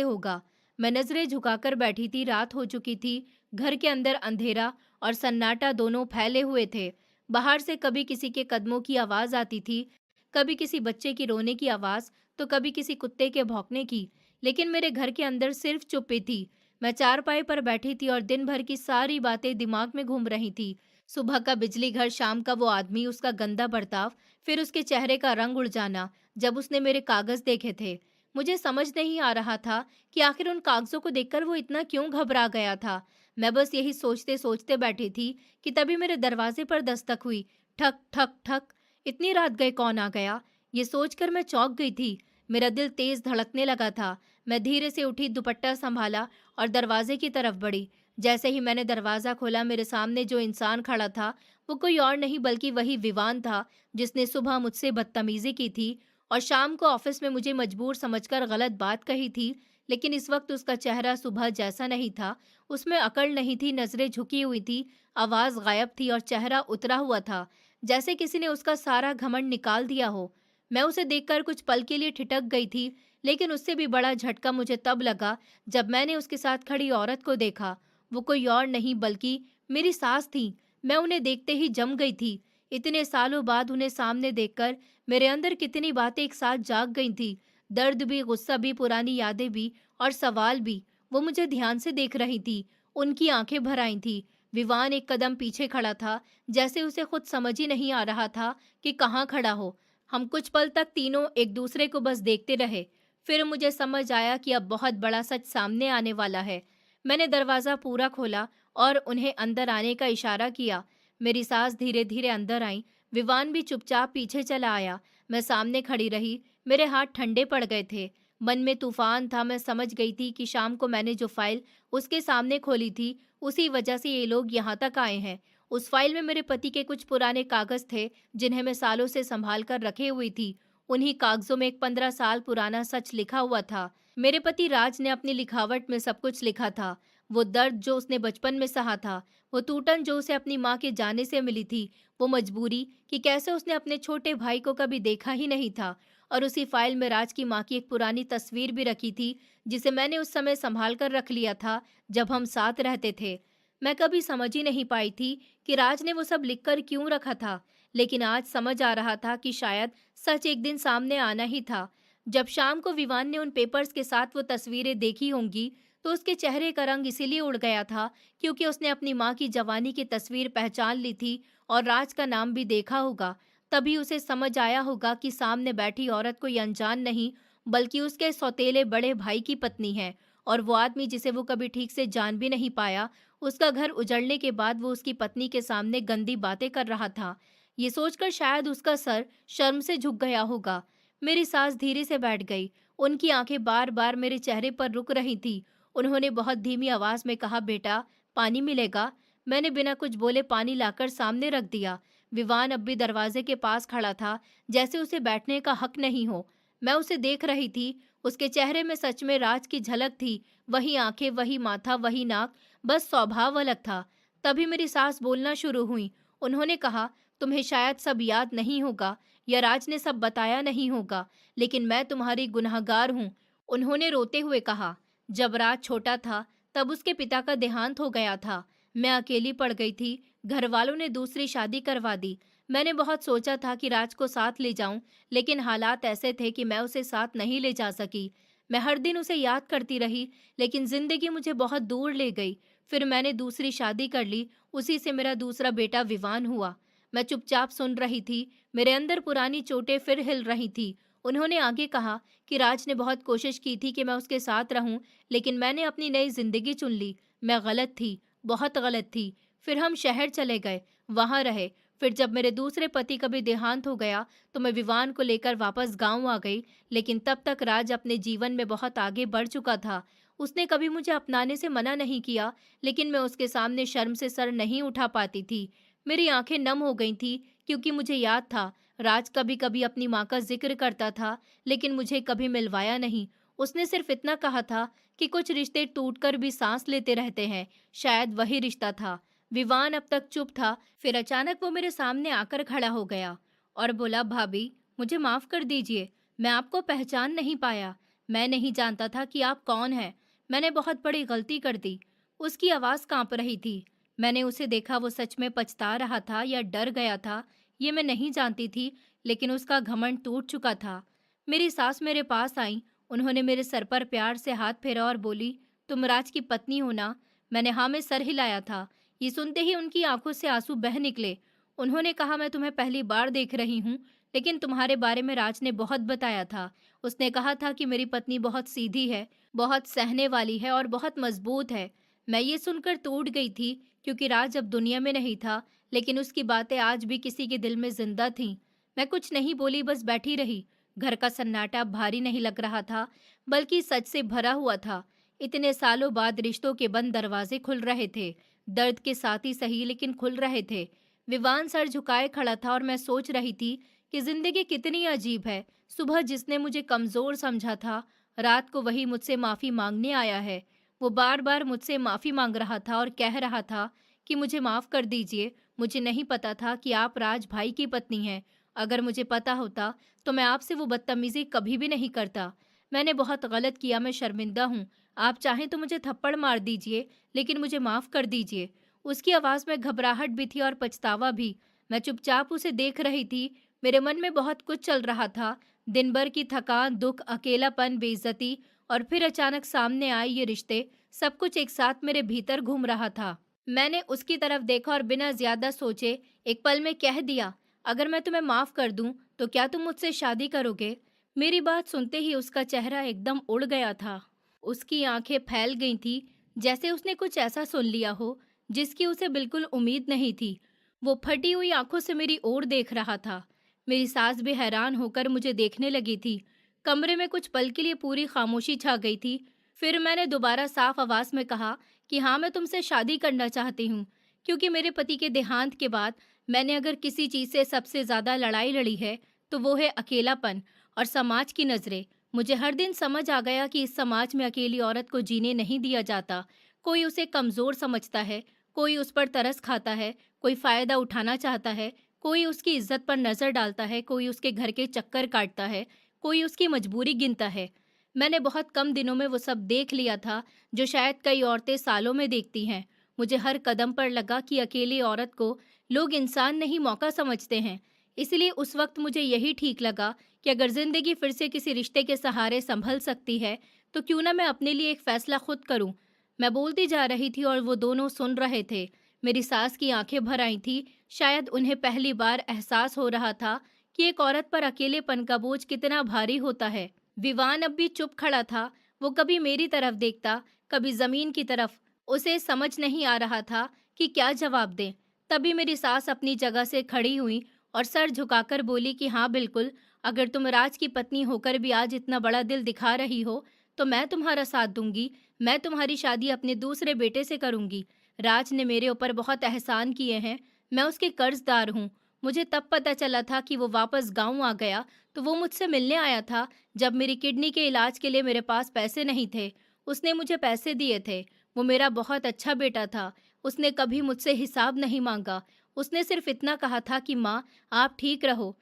होगा। मैं नजरें झुकाकर बैठी थी। रात हो चुकी थी। घर के अंदर अंधेरा और सन्नाटा दोनों फैले हुए थे। बाहर से कभी किसी के कदमों की आवाज आती थी, कभी किसी बच्चे की रोने की आवाज, तो कभी किसी कुत्ते के भौंकने की। लेकिन मेरे घर के अंदर सिर्फ चुप्पी थी। मैं चारपाई पर बैठी थी और दिन भर की सारी बातें दिमाग में घूम रही थी। सुबह का बिजली घर, शाम का वो आदमी, उसका गंदा बर्ताव, फिर उसके चेहरे का रंग उड़ जाना जब उसने मेरे कागज देखे थे। मुझे समझ नहीं आ रहा था कि आखिर उन कागजों को देखकर वो इतना क्यों घबरा गया था। मैं बस यही सोचते सोचते बैठी थी कि तभी मेरे दरवाजे पर दस्तक हुई। ठक ठक ठक। इतनी रात गए कौन आ गया, ये सोचकर मैं चौंक गई थी। मेरा दिल तेज धड़कने लगा था। मैं धीरे से उठी, दुपट्टा संभाला और दरवाजे की तरफ बढ़ी। जैसे ही मैंने दरवाजा खोला, मेरे सामने जो इंसान खड़ा था वो कोई और नहीं बल्कि वही विवान था, जिसने सुबह मुझसे बदतमीजी की थी और शाम को ऑफिस में मुझे मजबूर समझकर गलत बात कही थी। लेकिन इस वक्त उसका चेहरा सुबह जैसा नहीं था। उसमें अकड़ नहीं थी, नजरें झुकी हुई थी, आवाज गायब थी और चेहरा उतरा हुआ था, जैसे किसी ने उसका सारा घमंड निकाल दिया हो। मैं उसे देखकर कुछ पल के लिए ठिठक गई थी, लेकिन उससे भी बड़ा झटका मुझे तब लगा जब मैंने उसके साथ खड़ी औरत को देखा। वो कोई और नहीं बल्कि मेरी सास थी। मैं उन्हें देखते ही जम गई थी। इतने सालों बाद उन्हें सामने देखकर मेरे अंदर कितनी बातें एक साथ जाग गई थी। दर्द भी, गुस्सा भी, पुरानी यादें भी और सवाल भी। वो मुझे ध्यान से देख रही थी। उनकी आंखें भर आई थी। विवान एक कदम पीछे खड़ा था, जैसे उसे खुद समझ ही नहीं आ रहा था कि कहाँ खड़ा हो। हम कुछ पल तक तीनों एक दूसरे को बस देखते रहे। फिर मुझे समझ आया कि अब बहुत बड़ा सच सामने आने वाला है। मैंने दरवाजा पूरा खोला और उन्हें अंदर आने का इशारा किया। मेरी सास धीरे धीरे अंदर आई। विवान भी चुपचाप पीछे चला आया। मैं सामने खड़ी रही। मेरे हाथ ठंडे पड़ गए थे। मन में तूफान था। मैं समझ गई थी कि शाम को मैंने जो फाइल उसके सामने खोली थी, उसी वजह से ये लोग यहाँ तक आए हैं। उस फाइल में मेरे पति के कुछ पुराने कागज थे, जिन्हें मैं सालों से संभाल कर रखे हुई थी। उन्हीं कागजों में एक 15 साल पुराना सच लिखा हुआ था। मेरे पति राज ने अपनी लिखावट में सब कुछ लिखा था। वो दर्द जो उसने बचपन में सहा था, वो टूटन जो उसे अपनी माँ के जाने से मिली थी, वो मजबूरी कि कैसे उसने अपने छोटे भाई को कभी देखा ही नहीं था। और उसी फाइल में राज की माँ की एक पुरानी तस्वीर भी रखी थी, जिसे मैंने उस समय संभाल कर रख लिया था जब हम साथ रहते थे। मैं कभी समझ ही नहीं पाई थी कि राज ने वो सब लिखकर क्यों रखा था, लेकिन आज समझ आ रहा था कि शायद सच एक दिन सामने आना ही था। जब शाम को विवान ने उन पेपर्स के साथ वो तस्वीरें देखी होंगी, तो उसके चेहरे का रंग इसीलिए उड़ गया था क्योंकि उसने अपनी माँ की जवानी की तस्वीर पहचान ली थी और राज का नाम भी देखा होगा। तभी उसे समझ आया होगा कि सामने बैठी औरत कोई अनजान नहीं, बल्कि उसके सौतेले बड़े भाई की पत्नी है। और वो आदमी जिसे वो कभी ठीक से जान भी नहीं पाया, उसका घर उजड़ने के बाद वो उसकी पत्नी के सामने गंदी बातें कर रहा था। ये सोचकर शायद उसका सर शर्म से झुक गया होगा। मेरी सांस धीरे से बैठ गई। उनकी आंखें बार बार मेरे चेहरे पर रुक रही थी। उन्होंने बहुत धीमी आवाज में कहा, बेटा पानी मिलेगा। मैंने बिना कुछ बोले पानी लाकर सामने रख दिया। विवान अब भी दरवाजे के पास खड़ा था, जैसे उसे बैठने का हक नहीं हो। मैं उसे देख रही थी। उसके चेहरे में सच में राज की झलक थी। वही आंखें, वही माथा, वही नाक, बस स्वभाव अलग था। तभी मेरी सास बोलना शुरू हुई। उन्होंने कहा, तुम्हें शायद सब याद नहीं होगा या राज ने सब बताया नहीं होगा, लेकिन मैं तुम्हारी गुनहगार हूँ। उन्होंने रोते हुए कहा, जब राज छोटा था तब उसके पिता का देहांत हो गया था। मैं अकेली पड़ गई थी। घर वालों ने दूसरी शादी करवा दी। मैंने बहुत सोचा था कि राज को साथ ले जाऊं, लेकिन हालात ऐसे थे कि मैं उसे साथ नहीं ले जा सकी। मैं हर दिन उसे याद करती रही, लेकिन जिंदगी मुझे बहुत दूर ले गई। फिर मैंने दूसरी शादी कर ली। उसी से मेरा दूसरा बेटा विवान हुआ। मैं चुपचाप सुन रही थी। मेरे अंदर पुरानी चोटें फिर हिल रही थी। उन्होंने आगे कहा कि राज ने बहुत कोशिश की थी कि मैं उसके साथ रहूं, लेकिन मैंने अपनी नई जिंदगी चुन ली। मैं गलत थी, बहुत गलत थी। फिर हम शहर चले गए, वहां रहे। फिर जब मेरे दूसरे पति का भी देहांत हो गया, तो मैं विवान को लेकर वापस गांव आ गई। लेकिन तब तक राज अपने जीवन में बहुत आगे बढ़ चुका था। उसने कभी मुझे अपनाने से मना नहीं किया, लेकिन मैं उसके सामने शर्म से सर नहीं उठा पाती थी। मेरी आंखें नम हो गई थी, क्योंकि मुझे याद था राज कभी कभी अपनी माँ का जिक्र करता था, लेकिन मुझे कभी मिलवाया नहीं। उसने सिर्फ इतना कहा था कि कुछ रिश्ते टूटकर भी सांस लेते रहते हैं। शायद वही रिश्ता था। विवान अब तक चुप था। फिर अचानक वो मेरे सामने आकर खड़ा हो गया और बोला, भाभी मुझे माफ कर दीजिए, मैं आपको पहचान नहीं पाया। मैं नहीं जानता था कि आप कौन हैं। मैंने बहुत बड़ी गलती कर दी। उसकी आवाज कांप रही थी। मैंने उसे देखा, वो सच में पछता रहा था या डर गया था, ये मैं नहीं जानती थी, लेकिन उसका घमंड टूट चुका था। मेरी सास मेरे पास आई। उन्होंने मेरे सर पर प्यार से हाथ फेरा और बोली, तुम राज की पत्नी हो ना? मैंने हाँ में सर हिलाया था। ये सुनते ही उनकी आंखों से आंसू बह निकले। उन्होंने कहा, मैं तुम्हें पहली बार देख रही हूँ, लेकिन तुम्हारे बारे में राज ने बहुत बताया था। उसने कहा था कि मेरी पत्नी बहुत सीधी है, बहुत सहने वाली है और बहुत मजबूत है। मैं ये सुनकर टूट गई थी, क्योंकि राज अब दुनिया में नहीं था, लेकिन उसकी बातें आज भी किसी के दिल में जिंदा थीं। मैं कुछ नहीं बोली, बस बैठी रही। घर का सन्नाटा भारी नहीं लग रहा था, बल्कि सच से भरा हुआ था। इतने सालों बाद रिश्तों के बंद दरवाजे खुल रहे थे। दर्द के साथ ही सही, लेकिन खुल रहे थे। विवान सर झुकाए खड़ा था और मैं सोच रही थी कि जिंदगी कितनी अजीब है। सुबह जिसने मुझे कमजोर समझा था, रात को वही मुझसे माफी मांगने आया है। वो बार बार मुझसे माफी मांग रहा था और कह रहा था कि मुझे माफ कर दीजिए, मुझे नहीं पता था कि आप राज भाई की पत्नी हैं। अगर मुझे पता होता तो मैं आपसे वो बदतमीजी कभी भी नहीं करता। मैंने बहुत गलत किया, मैं शर्मिंदा हूँ। आप चाहें तो मुझे थप्पड़ मार दीजिए, लेकिन मुझे माफ कर दीजिए। उसकी आवाज में घबराहट भी थी और पछतावा भी। मैं चुपचाप उसे देख रही थी। मेरे मन में बहुत कुछ चल रहा था। दिन भर की थकान, दुख, अकेलापन, बेइज्जती और फिर अचानक सामने आए ये रिश्ते, सब कुछ एक साथ मेरे भीतर घूम रहा था। मैंने उसकी तरफ देखा और बिना ज्यादा सोचे एक पल में कह दिया, अगर मैं तुम्हें माफ कर दूं तो क्या तुम मुझसे शादी करोगे? मेरी बात सुनते ही उसका चेहरा एकदम उड़ गया था। उसकी आंखें फैल गई थी, जैसे उसने कुछ ऐसा सुन लिया हो जिसकी उसे बिल्कुल उम्मीद नहीं थी। वो फटी हुई आंखों से मेरी ओर देख रहा था। मेरी सास भी हैरान होकर मुझे देखने लगी थी। कमरे में कुछ पल के लिए पूरी खामोशी छा गई थी। फिर मैंने दोबारा साफ आवाज में कहा कि हाँ, मैं तुमसे शादी करना चाहती हूँ, क्योंकि मेरे पति के देहांत के बाद मैंने अगर किसी चीज से सबसे ज्यादा लड़ाई लड़ी है, तो वो है अकेलापन और समाज की नजरें। मुझे हर दिन समझ आ गया कि इस समाज में अकेली औरत को जीने नहीं दिया जाता। कोई उसे कमजोर समझता है, कोई उस पर तरस खाता है, कोई फायदा उठाना चाहता है, कोई उसकी इज्जत पर नजर डालता है, कोई उसके घर के चक्कर काटता है, कोई उसकी मजबूरी गिनता है। मैंने बहुत कम दिनों में वो सब देख लिया था, जो शायद कई औरतें सालों में देखती हैं। मुझे हर कदम पर लगा कि अकेली औरत को लोग इंसान नहीं मौका समझते हैं। इसलिए उस वक्त मुझे यही ठीक लगा कि अगर ज़िंदगी फिर से किसी रिश्ते के सहारे संभल सकती है, तो क्यों ना मैं अपने लिए एक फ़ैसला खुद करूं। मैं बोलती जा रही थी और वो दोनों सुन रहे थे। मेरी सास की आंखें भर आई थी। शायद उन्हें पहली बार एहसास हो रहा था कि एक औरत पर अकेलेपन का बोझ कितना भारी होता है। विवान अब भी चुप खड़ा था। वो कभी मेरी तरफ देखता, कभी जमीन की तरफ। उसे समझ नहीं आ रहा था कि क्या जवाब दें। तभी मेरी सास अपनी जगह से खड़ी हुई और सर झुकाकर बोली कि हाँ बिल्कुल, अगर तुम राज की पत्नी होकर भी आज इतना बड़ा दिल दिखा रही हो, तो मैं तुम्हारा साथ दूंगी। मैं तुम्हारी शादी अपने दूसरे बेटे से करूंगी। राज ने मेरे ऊपर बहुत एहसान किए हैं। मैं उसके कर्जदार हूँ। मुझे तब पता चला था कि वो वापस गांव आ गया, तो वो मुझसे मिलने आया था जब मेरी किडनी के इलाज के लिए मेरे पास पैसे नहीं थे। उसने मुझे पैसे दिए थे। वो मेरा बहुत अच्छा बेटा था। उसने कभी मुझसे हिसाब नहीं मांगा। उसने सिर्फ इतना कहा था कि माँ, आप ठीक रहो।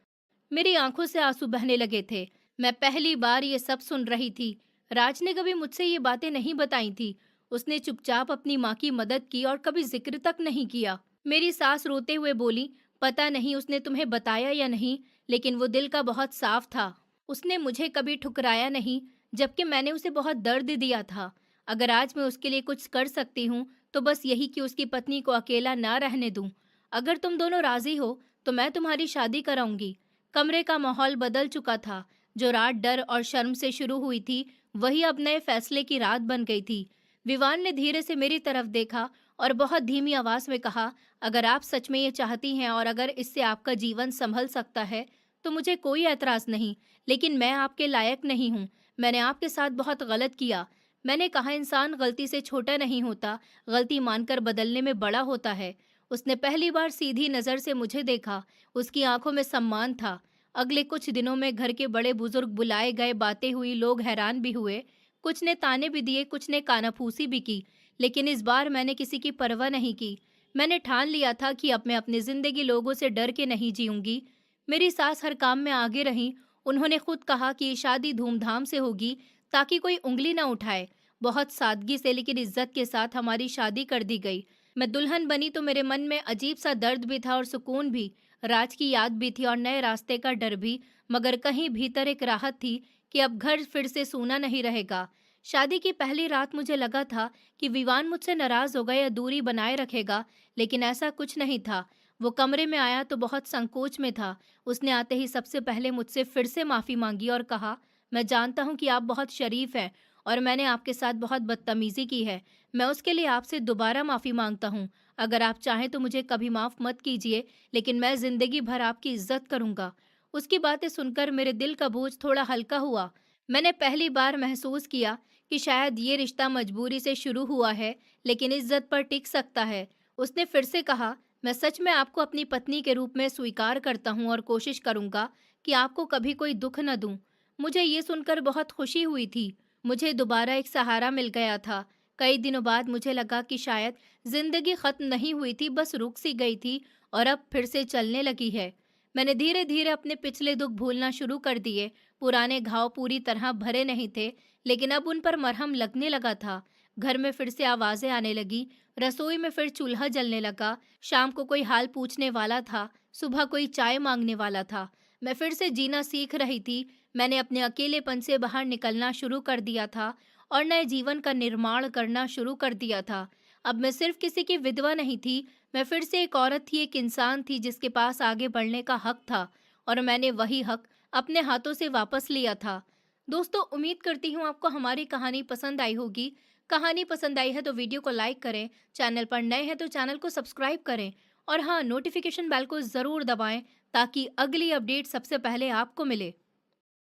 मेरी आंखों से आंसू बहने लगे थे। मैं पहली बार ये सब सुन रही थी। राज ने कभी मुझसे ये बातें नहीं बताई थी। उसने चुपचाप अपनी माँ की मदद की और कभी जिक्र तक नहीं किया। मेरी सास रोते हुए बोली, पता नहीं उसने तुम्हें बताया या नहीं, लेकिन वो दिल का बहुत साफ था। उसने मुझे कभी ठुकराया नहीं, जबकि मैंने उसे बहुत दर्द दिया था। अगर आज मैं उसके लिए कुछ कर सकती हूँ, तो बस यही कि उसकी पत्नी को अकेला ना रहने दूं। अगर तुम दोनों राजी हो, तो मैं तुम्हारी शादी कराऊंगी। कमरे का माहौल बदल चुका था। जो रात डर और शर्म से शुरू हुई थी, वही अब नए फैसले की रात बन गई थी। विवान ने धीरे से मेरी तरफ देखा और बहुत धीमी आवाज में कहा, अगर आप सच में ये चाहती हैं और अगर इससे आपका जीवन संभल सकता है, तो मुझे कोई ऐतराज नहीं। लेकिन मैं आपके लायक नहीं हूँ। मैंने आपके साथ बहुत गलत किया। मैंने कहा, इंसान गलती से छोटा नहीं होता, गलती मानकर बदलने में बड़ा होता है। उसने पहली बार सीधी नजर से मुझे देखा। उसकी आंखों में सम्मान था। अगले कुछ दिनों में घर के बड़े बुजुर्ग बुलाए गए, बातें हुई, लोग हैरान भी हुए। कुछ ने ताने भी दिए, कुछ ने कानाफूसी भी की। लेकिन इस बार मैंने किसी की परवाह नहीं की। मैंने ठान लिया था कि अब मैं अपनी जिंदगी लोगों से डर के नहीं जीऊंगी। मेरी सास हर काम में आगे रही। उन्होंने खुद कहा कि ये शादी धूमधाम से होगी, ताकि कोई उंगली ना उठाए। बहुत सादगी से लेकिन इज्जत के साथ हमारी शादी कर दी गई। मैं दुल्हन बनी तो मेरे मन में अजीब सा दर्द भी था और सुकून भी। राज की याद भी थी और नए रास्ते का डर भी। मगर कहीं भीतर एक राहत थी कि अब घर फिर से सूना नहीं रहेगा। शादी की पहली रात मुझे लगा था कि विवान मुझसे नाराज होगा या दूरी बनाए रखेगा, लेकिन ऐसा कुछ नहीं था। वो कमरे में आया तो बहुत संकोच में था। उसने आते ही सबसे पहले मुझसे फिर से माफी मांगी और कहा, मैं जानता हूँ कि आप बहुत शरीफ हैं और मैंने आपके साथ बहुत बदतमीजी की है। मैं उसके लिए आपसे दोबारा माफी मांगता हूँ। अगर आप चाहें तो मुझे कभी माफ मत कीजिए, लेकिन मैं जिंदगी भर आपकी इज्जत करूंगा। उसकी बातें सुनकर मेरे दिल का बोझ थोड़ा हल्का हुआ। मैंने पहली बार महसूस किया कि शायद ये रिश्ता मजबूरी से शुरू हुआ है, लेकिन इज्जत पर टिक सकता है। उसने फिर से कहा, मैं सच में आपको अपनी पत्नी के रूप में स्वीकार करता हूँ और कोशिश करूंगा कि आपको कभी कोई दुख न दूं। मुझे ये सुनकर बहुत खुशी हुई थी। मुझे दोबारा एक सहारा मिल गया था। कई दिनों बाद मुझे लगा कि शायद जिंदगी खत्म नहीं हुई थी, बस रुक सी गई थी और अब फिर से चलने लगी है। मैंने धीरे धीरे अपने पिछले दुख भूलना शुरू कर दिए। पुराने घाव पूरी तरह भरे नहीं थे, लेकिन अब उन पर मरहम लगने लगा था। घर में फिर से आवाजें आने लगी। रसोई में फिर चूल्हा जलने लगा। शाम को कोई हाल पूछने वाला था, सुबह कोई चाय मांगने वाला था। मैं फिर से जीना सीख रही थी। मैंने अपने अकेलेपन से बाहर निकलना शुरू कर दिया था और नए जीवन का निर्माण करना शुरू कर दिया था। अब मैं सिर्फ किसी की विधवा नहीं थी, मैं फिर से एक औरत थी, एक इंसान थी जिसके पास आगे बढ़ने का हक था, और मैंने वही हक अपने हाथों से वापस लिया था। दोस्तों, उम्मीद करती हूँ आपको हमारी कहानी पसंद आई होगी। कहानी पसंद आई है तो वीडियो को लाइक करें, चैनल पर नए हैं तो चैनल को सब्सक्राइब करें और हाँ, नोटिफिकेशन बेल को ज़रूर दबाएं ताकि अगली अपडेट सबसे पहले आपको मिले।